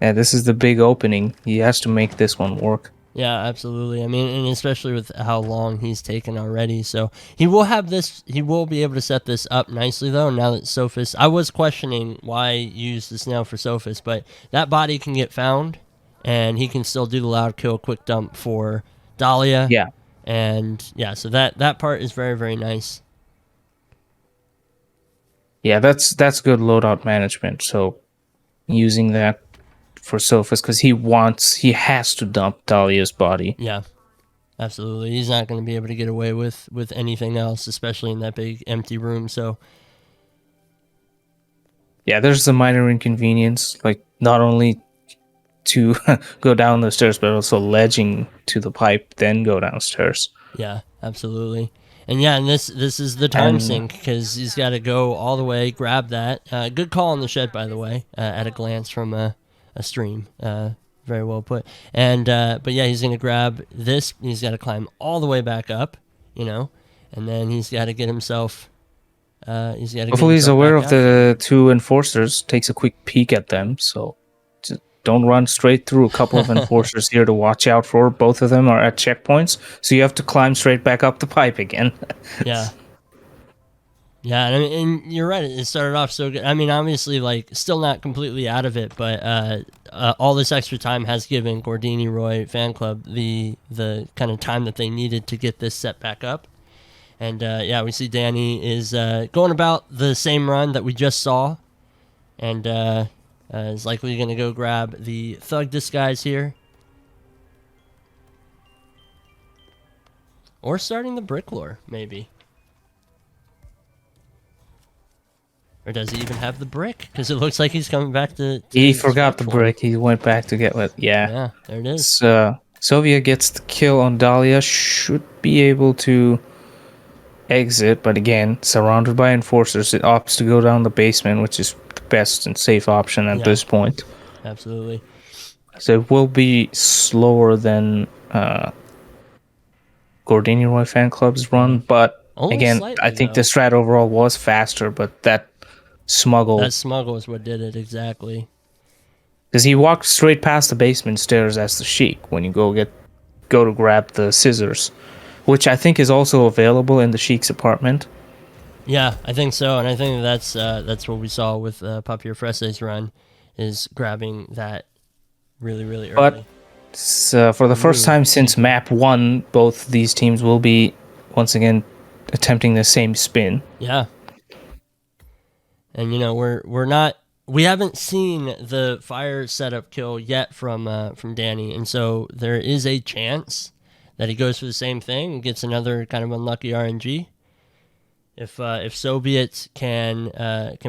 Yeah, this is the big opening. He has to make this one work. Yeah, absolutely. I mean, and especially with how long he's taken already. So he will have this. He will be able to set this up nicely, though. Now that Sophus, I was questioning why use the snail for Sophus, but that body can get found, and he can still do the loud kill, quick dump for Dahlia. Yeah. And yeah, so that part is very, very nice. Yeah, that's good loadout management. So using that for Sophus because he has to dump Dahlia's body. Yeah, absolutely. He's not going to be able to get away with anything else, especially in that big empty room. So yeah, there's a minor inconvenience, like not only to go down the stairs, but also ledging to the pipe, then go downstairs. yeah, absolutely. And yeah, and this is the time sink because he's got to go all the way, grab that. Good call on the shed, by the way, at a glance from a stream. Very well put. And but yeah, he's gonna grab this. He's got to climb all the way back up, and then he's got to get himself. Hopefully, he's aware of the two enforcers. Takes a quick peek at them, so just don't run straight through. A couple of enforcers here to watch out for. Both of them are at checkpoints, so you have to climb straight back up the pipe again. Yeah. Yeah, and you're right. It started off so good. I mean, obviously, like, still not completely out of it, but all this extra time has given Gordiniroy fan club the kind of time that they needed to get this set back up. And yeah, we see Danny is going about the same run that we just saw, and is likely going to go grab the thug disguise here, or starting the brick lore, maybe. Or does he even have the brick? Because it looks like he's coming back to he forgot the brick. He went back to get it. Yeah, there it is. Soviet gets the kill on Dahlia. Should be able to exit, but again, surrounded by enforcers, it opts to go down the basement, which is the best and safe option at this point. Absolutely. So it will be slower than Gordiniroy fan club's run, but only again, slightly, I think though. the strat overall was faster, but that smuggle is what did it exactly. Because he walked straight past the basement stairs as the Sheik when you go to grab the scissors, which I think is also available in the Sheik's apartment. Yeah, I think so, and I think that's what we saw with Papier Frese's run, is grabbing that really, really early. But for the first time since map 1, both these teams will be once again attempting the same spin. Yeah. And we haven't seen the fire setup kill yet from Danny, and so there is a chance that he goes for the same thing and gets another kind of unlucky RNG. If Soviet can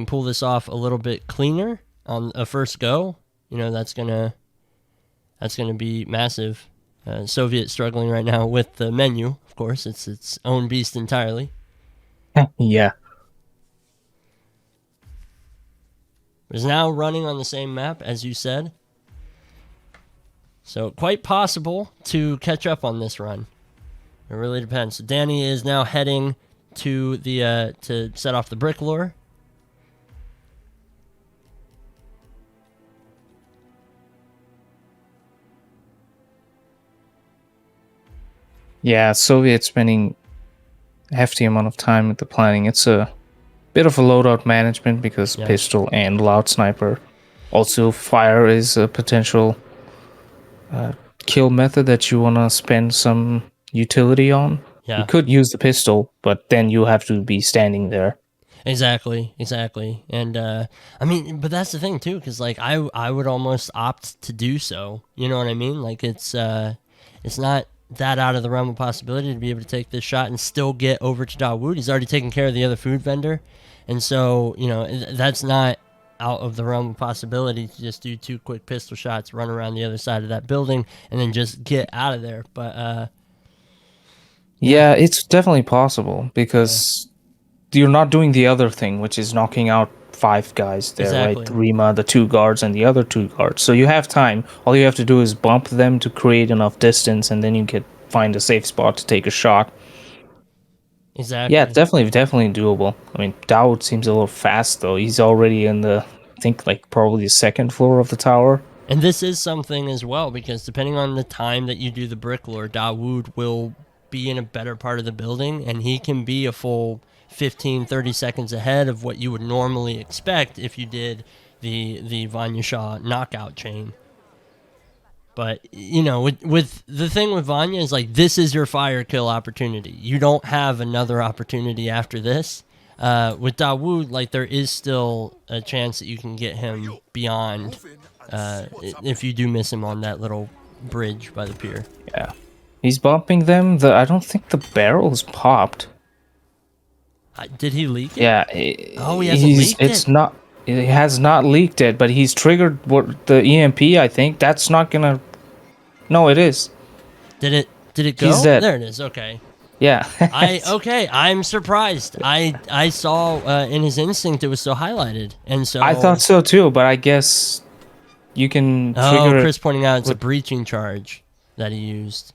pull this off a little bit cleaner on a first go, that's gonna be massive. Soviet struggling right now with the menu, of course. It's its own beast entirely. Yeah. Is now running on the same map, as you said. So quite possible to catch up on this run. It really depends. So Danny is now heading to the to set off the brick lure. Yeah, Soviet spending a hefty amount of time with the planning. It's a bit of a loadout management because pistol and loud sniper. Also, fire is a potential kill method that you want to spend some utility on. Yeah. You could use the pistol, but then you have to be standing there. Exactly. And I mean, but that's the thing too, because like I would almost opt to do so. You know what I mean? Like it's not that out of the realm of possibility to be able to take this shot and still get over to Dawood. He's already taken care of the other food vendor, and so that's not out of the realm of possibility to just do 2 quick pistol shots, run around the other side of that building, and then just get out of there. But yeah, it's definitely possible because you're not doing the other thing, which is knocking out 5 guys there, Exactly. right? Rima, the 2 guards, and the other 2 guards. So you have time. All you have to do is bump them to create enough distance, and then you can find a safe spot to take a shot. Exactly. Yeah, definitely doable. I mean, Dawood seems a little fast though. He's already in the, I think, like probably the 2nd floor of the tower. And this is something as well, because depending on the time that you do the brick lore, Dawood will be in a better part of the building, and he can be a full 15, 30 seconds ahead of what you would normally expect if you did the Vanya Shah knockout chain. But, you know, with the thing with Vanya is, like, this is your fire kill opportunity. You don't have another opportunity after this. With Dawood, like, there is still a chance that you can get him beyond if you do miss him on that little bridge by the pier. Yeah. He's bumping them. I don't think the barrel's popped. Did he leak it? Yeah. Oh, he hasn't leaked it's it? not. It has not leaked it, but he's triggered the EMP. I think that's not gonna. No, it is. Did it go? He's dead. There it is. Okay. Yeah. I'm surprised. I saw in his instinct it was still highlighted, and so I thought so too, but I guess you can trigger Chris it. pointing out it's a breaching charge that he used.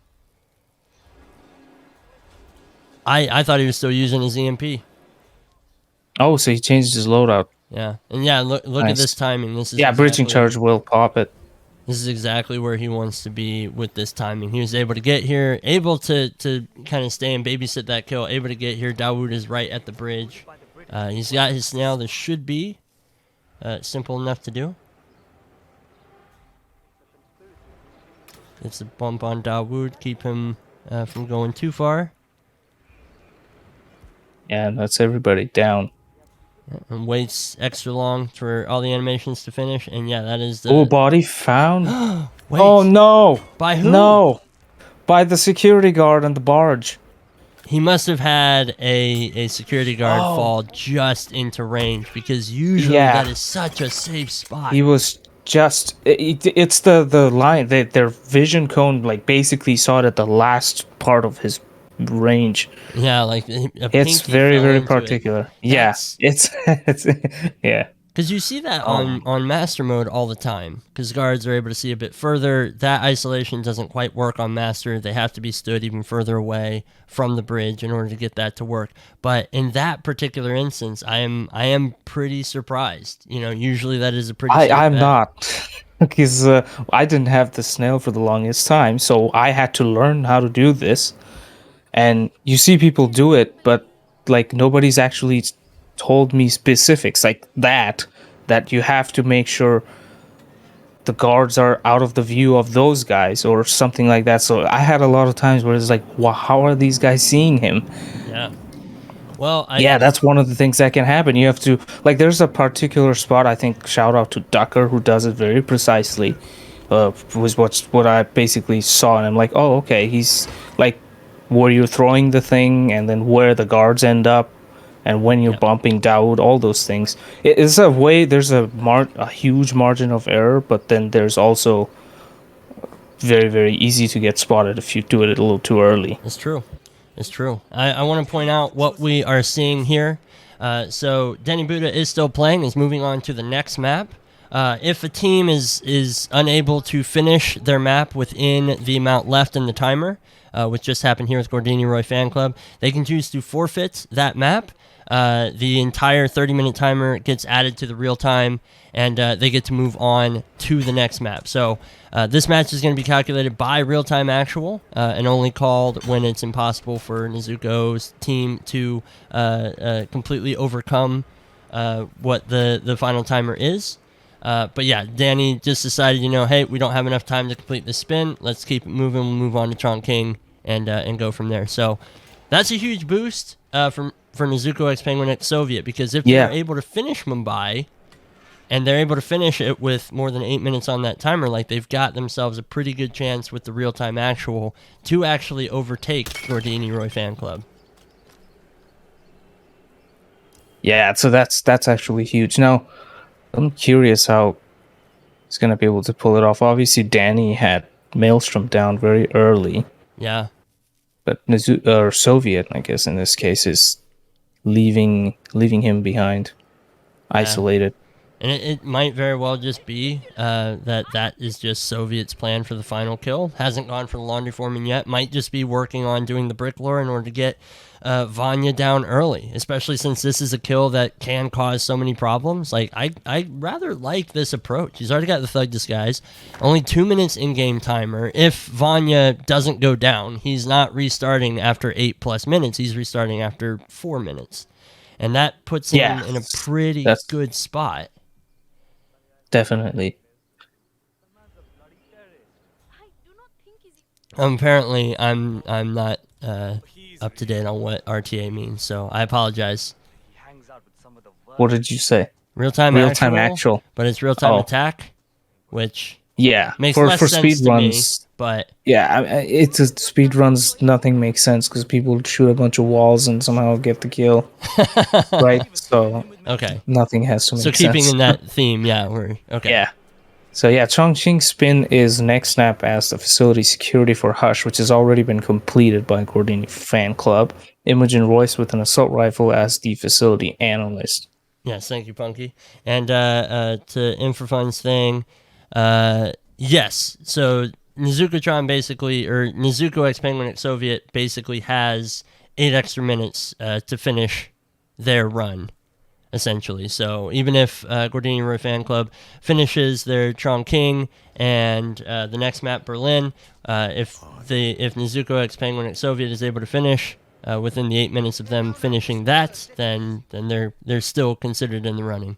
I thought he was still using his EMP. Oh, so he changed his loadout. Yeah, and yeah, look at Nice. this timing. This is Breaching exactly- charge will pop it. This is exactly where he wants to be with this timing. He was able to get here, able to kind of stay and babysit that kill, able to get here. Dawood is right at the bridge. He's got his snail. This should be simple enough to do. It's a bump on Dawood, keep him from going too far. Yeah, that's everybody down. And waits extra long for all the animations to finish. And yeah, that is the... Oh, body found. Wait, Oh no! by who? No, by the security guard on the barge. He must have had a security guard Oh. fall just into range, because usually Yeah. that is such a safe spot. He was just. It's the line. Their vision cone like basically saw it at the last part of his range. Yeah, like It's very particular. Yeah, it's yeah. Because you see that on master mode all the time, because guards are able to see a bit further. That isolation doesn't quite work on master. They have to be stood even further away from the bridge in order to get that to work. But in that particular instance, I am pretty surprised. You know, usually that is a pretty safe I'm bet. not, because I didn't have the snail for the longest time, so I had to learn how to do this. And you see people do it, but like nobody's actually told me specifics like that you have to make sure the guards are out of the view of those guys or something like that. So I had a lot of times where it's like, wow, how are these guys seeing him? Yeah. Well, Yeah, that's one of the things that can happen. You have to, like, there's a particular spot, I think, shout out to Ducker, who does it very precisely. Was what I basically saw, and I'm like, oh, okay, he's like where you're throwing the thing and then where the guards end up and when you're bumping Dawood, all those things. It is a way, there's a huge margin of error, but then there's also very easy to get spotted if you do it a little too early. It's true. It's true. I want to point out what we are seeing here. So Denny Buddha is still playing, is moving on to the next map. If a team is unable to finish their map within the amount left in the timer, which just happened here with Gordiniroy Fanclub, they can choose to forfeit that map. The entire 30-minute timer gets added to the real time, and they get to move on to the next map. So this match is going to be calculated by real-time actual and only called when it's impossible for Nezuko's team to completely overcome what the final timer is. But yeah, Danny just decided, hey, we don't have enough time to complete the spin. Let's keep it moving. We'll move on to Chongqing and go from there. So that's a huge boost for NezukoXPenguinXSoviet, because if they're able to finish Mumbai, and they're able to finish it with more than 8 minutes on that timer, like, they've got themselves a pretty good chance with the real-time actual to actually overtake Gordiniroy Fanclub. Yeah, so that's actually huge. Now, I'm curious how he's going to be able to pull it off. Obviously, Danny had Maelstrom down very early. Yeah. But Soviet, I guess, in this case, is leaving him behind, isolated. And it might very well just be that is just Soviet's plan for the final kill. Hasn't gone for the laundry foreman yet. Might just be working on doing the brick lore in order to get Vanya down early, especially since this is a kill that can cause so many problems. Like, I rather like this approach. He's already got the thug disguise. Only 2 minutes in-game timer. If Vanya doesn't go down, he's not restarting after 8+ minutes. He's restarting after 4 minutes. And that puts him in a pretty good spot. Definitely. Apparently, I'm not up to date on what RTA means, so I apologize. What did you say? Real-time actual. But it's real-time attack, which makes for less sense speed to runs. me, but it's a speed runs. Nothing makes sense because people shoot a bunch of walls and somehow get the kill, right? So nothing has to make sense. So keeping in that theme, we're okay. Yeah. So Chongqing spin is next snap as the facility security for Hush, which has already been completed by Gordiniroy Fanclub. Imogen Royce with an assault rifle as the facility analyst. Yes, thank you, Punky. And to Infrafun's thing, yes. So NezukoXPenguinXSoviet basically has 8 extra minutes to finish their run, essentially. So even if Gordiniroy Fan Club finishes their Chongqing and the next map Berlin, if NezukoXPenguinXSoviet is able to finish within the 8 minutes of them finishing that, then they're still considered in the running.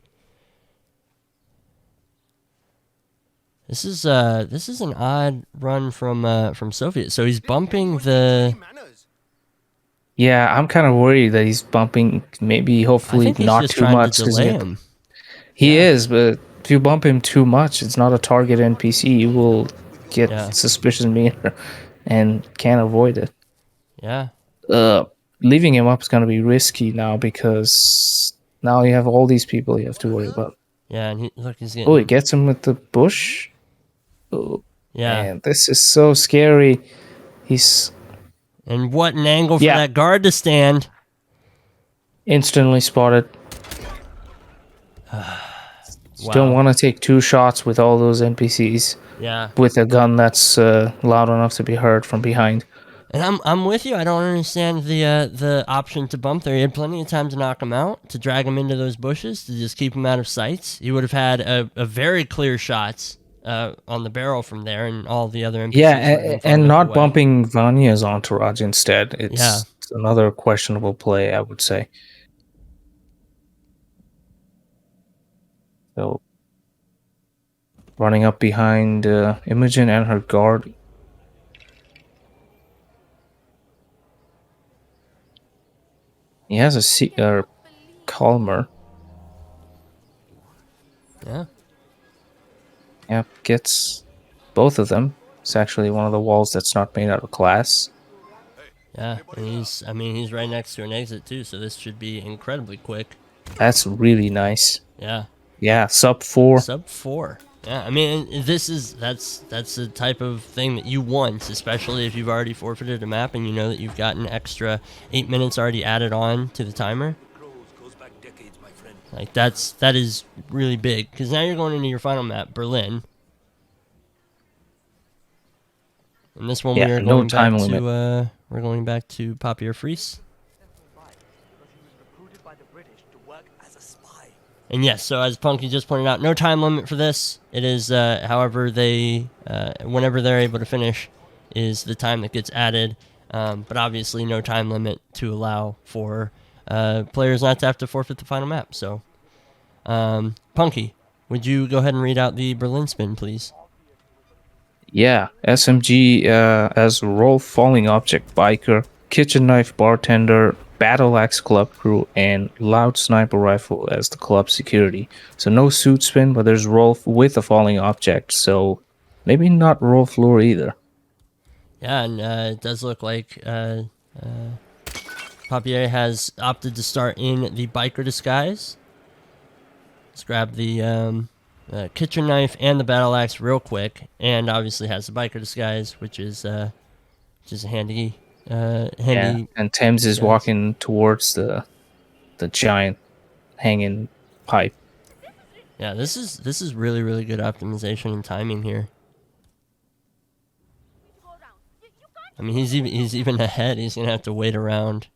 This is an odd run from Soviet. So he's bumping the. Yeah, I'm kind of worried that he's bumping. Maybe, hopefully, not too much. To delay him. He is, but if you bump him too much, it's not a target NPC. You will get suspicion meter, and can't avoid it. Yeah. Leaving him up is going to be risky now because now you have all these people you have to worry about. Yeah, and he's getting. Oh, he gets him with the bush. Oh, yeah. Man, this is so scary. And what an angle for that guard to stand. Instantly spotted. Don't want to take 2 shots with all those NPCs. Yeah. With a gun that's loud enough to be heard from behind. And I'm with you. I don't understand the option to bump there. He had plenty of time to knock him out, to drag him into those bushes, to just keep him out of sights. He would have had a very clear shot on the barrel from there, and all the other NPCs. Yeah, and not bumping Vanya's entourage instead. It's another questionable play, I would say. So, running up behind Imogen and her guard. He has a Calmer. Yeah. Yep, gets both of them. It's actually one of the walls that's not made out of glass. Yeah, and he's right next to an exit too, so this should be incredibly quick. That's really nice. Yeah. Yeah, sub 4. Sub 4. Yeah, I mean, that's the type of thing that you want, especially if you've already forfeited a map and you know that you've got an extra 8 minutes already added on to the timer. Like that is really big, because now you're going into your final map, Berlin. And this one we're going back to Papier Fries. And yes, so as Punky just pointed out, no time limit for this. It is, however, whenever they're able to finish, is the time that gets added. But obviously, no time limit to allow for players not to have to forfeit the final map. So, Punky, would you go ahead and read out the Berlin spin, please? Yeah, SMG as role falling object biker, kitchen knife bartender, battle axe club crew, and loud sniper rifle as the club security. So no suit spin, but there's Rolf with a falling object, so maybe not Rolf lore either. Yeah, and it does look like Papier has opted to start in the biker disguise. Let's grab the kitchen knife and the battle axe real quick, and obviously has the biker disguise, which is a handy. And Thames is walking towards the the giant hanging pipe. Yeah, this is really, really good optimization and timing here. Go around. You can't. I mean, he's even ahead. He's gonna have to wait around.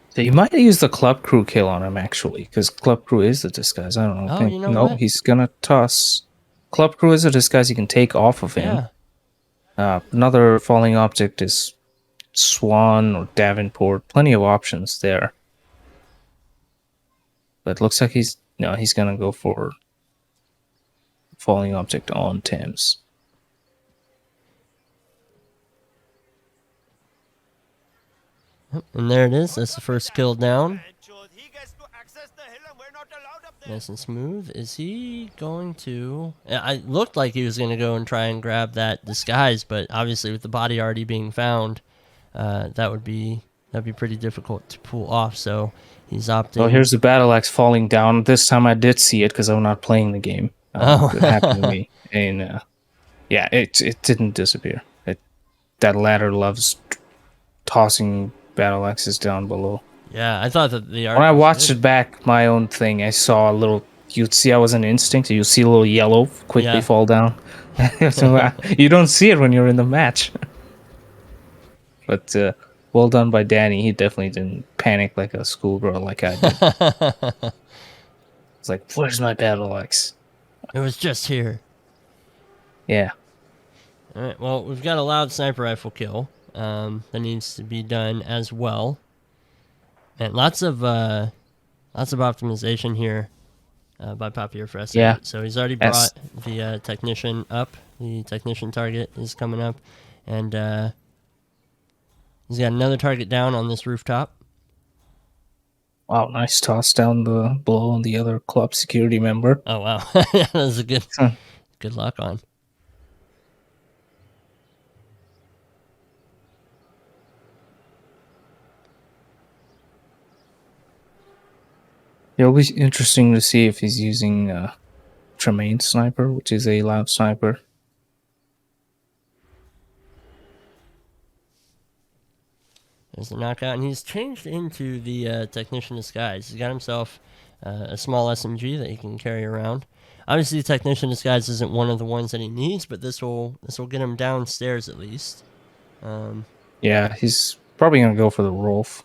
So you might use the club crew kill on him actually, because club crew is the disguise. I don't know. Oh, you know no, what? he's gonna toss. Club crew is a disguise you can take off of him. Yeah. Another falling object is Swan or Davenport. Plenty of options there. But it looks like he's gonna go for falling object on Thames. And there it is. That's the first kill down. Nice and smooth. Is he going to... I looked like he was going to go and try and grab that disguise, but obviously with the body already being found, that'd be pretty difficult to pull off. So he's opting... Oh, here's the battle axe falling down. This time I did see it because I'm not playing the game. It happened to me. And yeah, it didn't disappear. That ladder loves tossing battle axes down below. Yeah, I thought that the... When I watched it back, my own thing, I saw a little... You'd see I was an instinct. You see a little yellow quickly fall down. So, you don't see it when you're in the match. But well done by Danny. He definitely didn't panic like a schoolgirl like I did. It's like, where's my battle axe? It was just here. Yeah. All right, well, we've got a loud sniper rifle kill that needs to be done as well. And lots of optimization here by Papier Fresco. Yeah. So he's already brought the technician up. The technician target is coming up, and he's got another target down on this rooftop. Wow, nice toss down the blow on the other club security member. Oh wow, yeah, that was a good lock on. It'll be interesting to see if he's using Tremaine Sniper, which is a loud sniper. There's the knockout, and he's changed into the technician disguise. He's got himself a small SMG that he can carry around. Obviously, the technician disguise isn't one of the ones that he needs, but this will get him downstairs at least. Yeah, he's probably gonna go for the Rolf.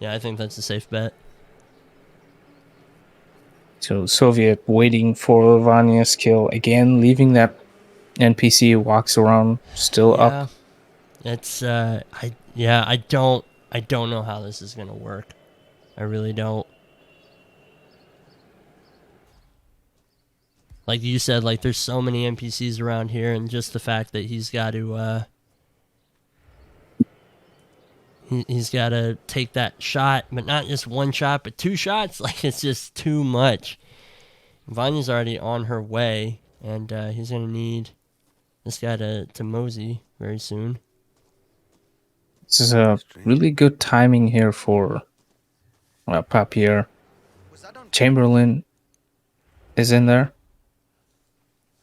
Yeah, I think that's a safe bet. So Soviet waiting for Vanya's kill again, leaving that NPC who walks around still up. It's I don't know how this is gonna work. I really don't. Like you said, like there's so many NPCs around here, and just the fact that he's got to he's got to take that shot, but not just one shot, but two shots. Like it's just too much. Vanya's already on her way, and he's gonna need this guy to mosey very soon. This is a really good timing here for Papier. Chamberlain is in there.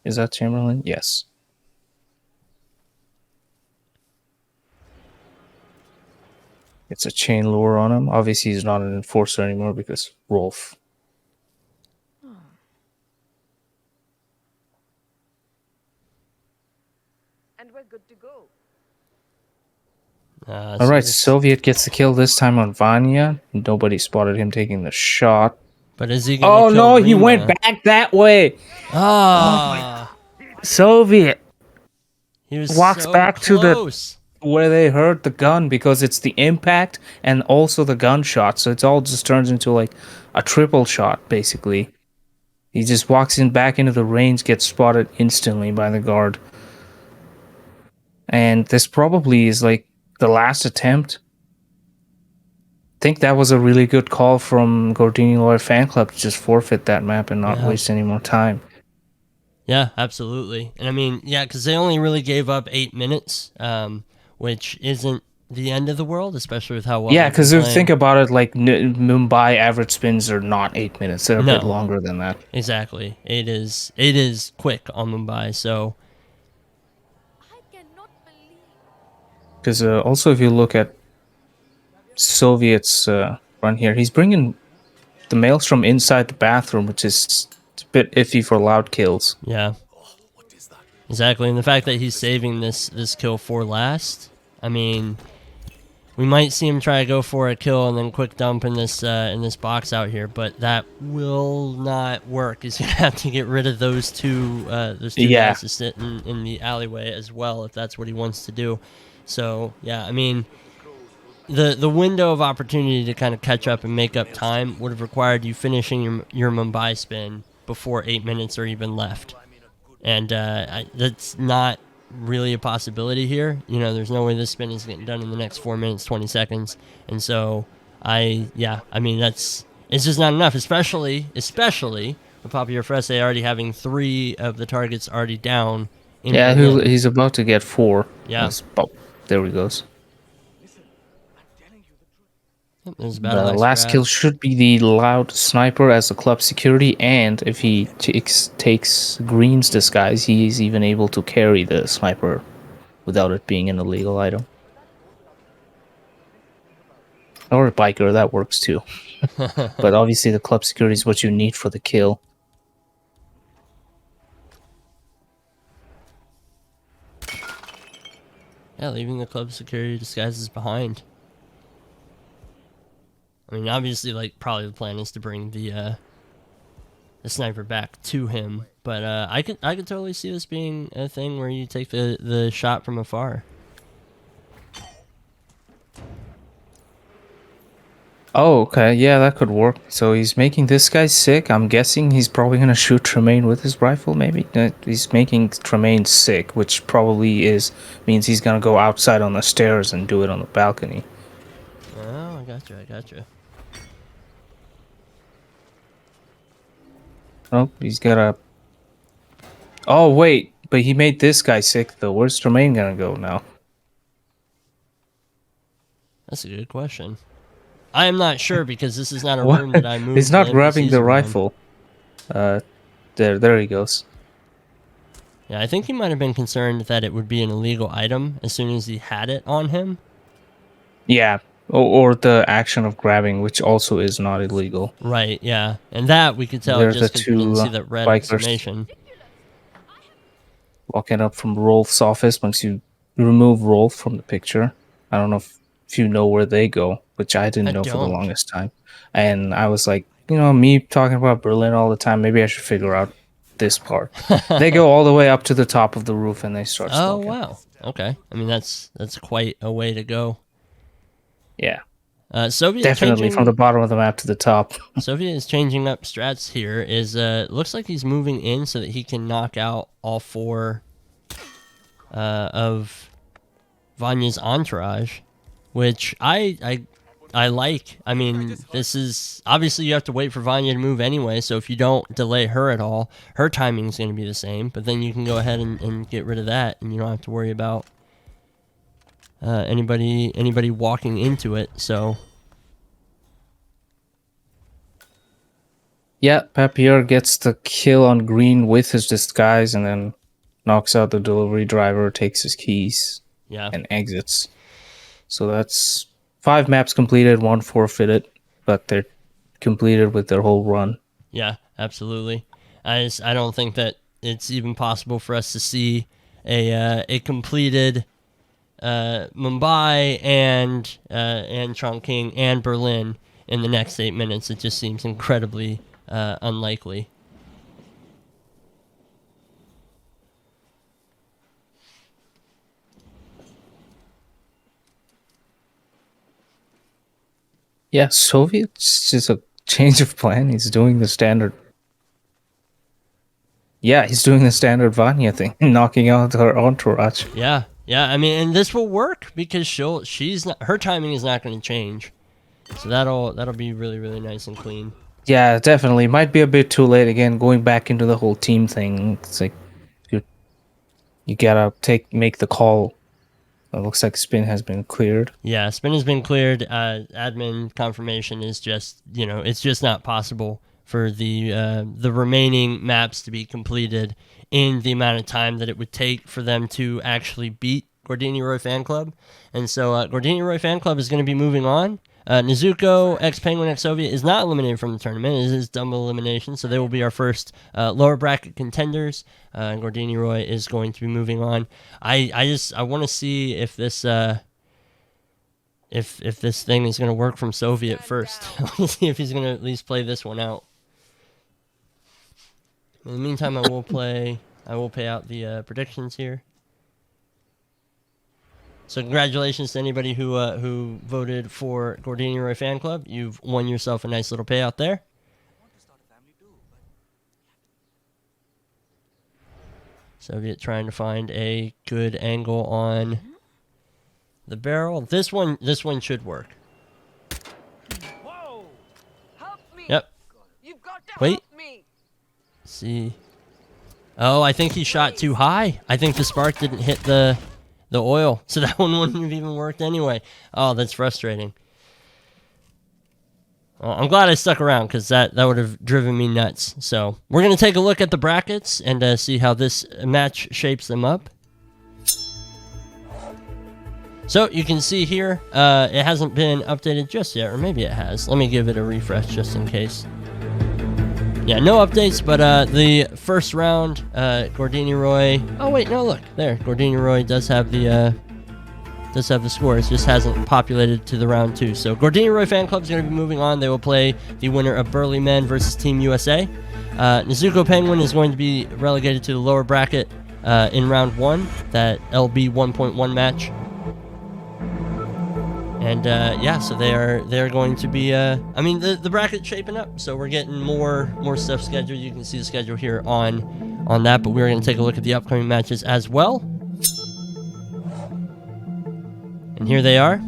Is that Chamberlain? Yes. It's a chain lure on him. Obviously, he's not an enforcer anymore because Rolf. And we're good to go. All right, Soviet gets the kill this time on Vanya. Nobody spotted him taking the shot. But is he gonna kill no, he Rima? went back that way. Soviet He was walks so back close. to where they heard the gun because it's the impact and also the gunshot. So it all just turns into like a triple shot, basically. He just walks in back into the range, gets spotted instantly by the guard. And this probably is like the last attempt. I think that was a really good call from Gordiniroy Fanclub to just forfeit that map and not waste any more time. Yeah, absolutely. And I mean, yeah, because they only really gave up 8 minutes, which isn't the end of the world, especially with how well. Yeah, because if you think about it, like Mumbai average spins are not 8 minutes; they're a bit longer than that. Exactly, it is quick on Mumbai. So Because also, if you look at Soviet's run here, he's bringing the mails from inside the bathroom, which is a bit iffy for loud kills. Yeah. Exactly, and the fact that he's saving this kill for last, I mean, we might see him try to go for a kill and then quick dump in this box out here, but that will not work. He's gonna have to get rid of those two guys to sit in the alleyway as well if that's what he wants to do. So yeah, I mean, the window of opportunity to kind of catch up and make up time would have required you finishing your Mumbai spin before 8 minutes are even left. And that's not really a possibility here. You know, there's no way this spin is getting done in the next 4 minutes, 20 seconds. And so, I mean, it's just not enough, especially with Papier Fresse already having 3 of the targets already down. He's about to get 4. Yeah. There he goes. Yep, there's The last kill should be the loud sniper as a club security, and if he takes Green's disguise, he's even able to carry the sniper without it being an illegal item. Or a biker, that works too. But obviously the club security is what you need for the kill. Yeah, leaving the club security disguises behind. I mean, obviously, like, probably the plan is to bring the sniper back to him, but I could totally see this being a thing where you take the shot from afar. Oh, okay, yeah, that could work. So he's making this guy sick. I'm guessing he's probably gonna shoot Tremaine with his rifle, maybe? He's making Tremaine sick, which probably means he's gonna go outside on the stairs and do it on the balcony. Oh, I gotcha. Oh, he's got a... Oh, wait, but he made this guy sick, though. Where's Tremaine gonna go now? That's a good question. I am not sure because this is not a room that I moved. He's not grabbing the around. rifle. There he goes. Yeah, I think he might have been concerned that it would be an illegal item as soon as he had it on him. Yeah, or the action of grabbing, which also is not illegal. Right, yeah. And that we could tell There's just the because we didn't two see that red bikers. exclamation. Walking up from Rolf's office, once you remove Rolf from the picture. I don't know if you know where they go, which I didn't know for the longest time. And I was like, you know, me talking about Berlin all the time, maybe I should figure out this part. They go all the way up to the top of the roof and they start smoking. Oh, wow. Okay. I mean, that's quite a way to go. Yeah. Soviet definitely from the bottom of the map to the top. Soviet is changing up strats here. Looks like he's moving in so that he can knock out all 4 of Vanya's entourage, which I like. I mean, this is obviously you have to wait for Vanya to move anyway, so if you don't delay her at all, her timing is going to be the same, but then you can go ahead and get rid of that, and you don't have to worry about anybody walking into it. So yeah, Papier gets the kill on Green with his disguise and then knocks out the delivery driver, takes his keys, and exits. So that's 5 maps completed, 1 forfeited, but they're completed with their whole run. Yeah, absolutely. I don't think that it's even possible for us to see a completed Mumbai and Chongqing and Berlin in the next 8 minutes. It just seems incredibly unlikely. Yeah, Soviet's just a change of plan. He's doing the standard. Yeah, he's doing the standard Vanya thing, knocking out her entourage. Yeah. I mean, and this will work because her timing is not going to change, so that'll be really, really nice and clean. Yeah, definitely. Might be a bit too late again. Going back into the whole team thing. It's like you gotta make the call. It looks like spin has been cleared. Yeah, spin has been cleared. Admin confirmation is just, it's just not possible for the remaining maps to be completed in the amount of time that it would take for them to actually beat Gordiniroy Fan Club. And so Gordiniroy Fan Club is going to be moving on. NezukoXPenguinXSoviet is not eliminated from the tournament. It is double elimination, so they will be our first lower bracket contenders. And Gordiniroy is going to be moving on. I want to see if this if this thing is going to work from Soviet first. I want to see if he's going to at least play this one out. In the meantime, I will pay out the predictions here. So congratulations to anybody who voted for Gordiniroy Fan Club. You've won yourself a nice little payout there. Soviet trying to find a good angle on the barrel. This one should work. Whoa! Help me! Yep. You've got to Wait. help me! See. Oh, I think he shot too high. I think the spark didn't hit the oil, so that one wouldn't have even worked anyway. Oh, that's frustrating. Well, I'm glad I stuck around because that would have driven me nuts. So we're going to take a look at the brackets and see how this match shapes them up. So you can see here, it hasn't been updated just yet, or maybe it has. Let me give it a refresh just in case. Yeah, no updates, but the first round, Gordiniroy. Oh wait, no, look there. Gordiniroy does have the scores, just hasn't populated to the round 2. So Gordiniroy Fan Club is going to be moving on. They will play the winner of Burly Men versus Team USA. Nezuko Penguin is going to be relegated to the lower bracket in round 1, that LB 1.1 match. And yeah, so they are going to be. I mean, the bracket's shaping up, so we're getting more stuff scheduled. You can see the schedule here on that, but we're going to take a look at the upcoming matches as well. And here they are.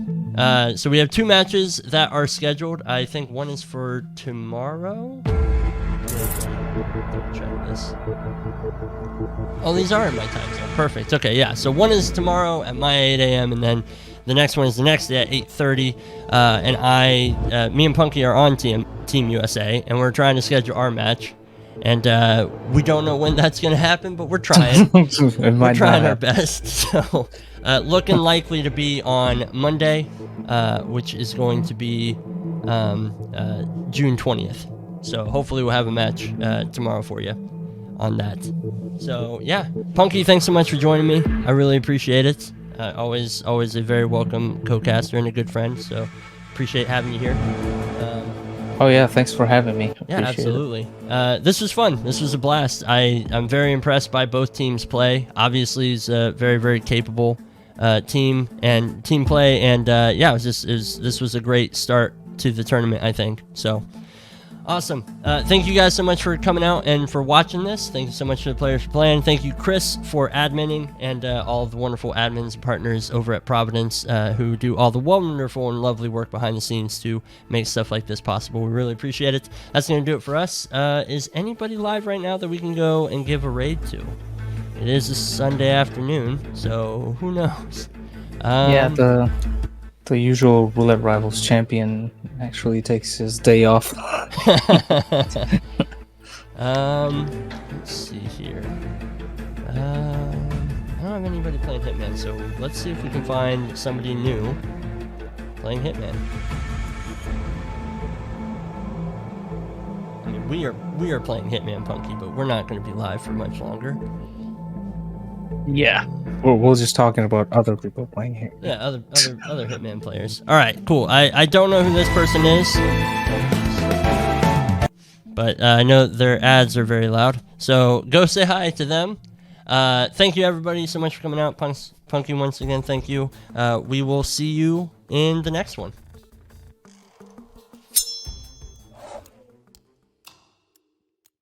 So we have 2 matches that are scheduled. I think one is for tomorrow. Double check this. Oh, these are in my time zone. Perfect. Okay, yeah. So one is tomorrow at my 8 a.m. and then the next one is the next day at 8:30. And me and Punky are on Team USA, and we're trying to schedule our match. And we don't know when that's going to happen, but we're trying. We're trying our best. So looking likely to be on Monday, which is going to be June 20th. So hopefully we'll have a match tomorrow for you on that. So yeah, Punky, thanks so much for joining me. I really appreciate it. Always a very welcome co-caster and a good friend. So appreciate having you here. Oh yeah, thanks for having me. Yeah, absolutely. This was fun. This was a blast. I'm very impressed by both teams' play. Obviously, it's a very, very capable team and team play. And yeah, this was a great start to the tournament, I think. So awesome. Thank you guys so much for coming out and for watching this. Thank you so much to the players for playing. Thank you, Chris, for adminning, and all of the wonderful admins and partners over at Providence who do all the wonderful and lovely work behind the scenes to make stuff like this possible. We really appreciate it. That's going to do it for us. Is anybody live right now that we can go and give a raid to? It is a Sunday afternoon, so who knows? Yeah, the usual Roulette Rivals champion actually takes his day off. Let's see here. I don't have anybody playing Hitman, so let's see if we can find somebody new playing Hitman. I mean, we are playing Hitman, Punky, but we're not going to be live for much longer. Yeah, we're just talking about other people playing here. Yeah, other Hitman players. All right, cool. I don't know who this person is, but I know their ads are very loud. So go say hi to them. Thank you everybody so much for coming out. Punky, once again, thank you. We will see you in the next one.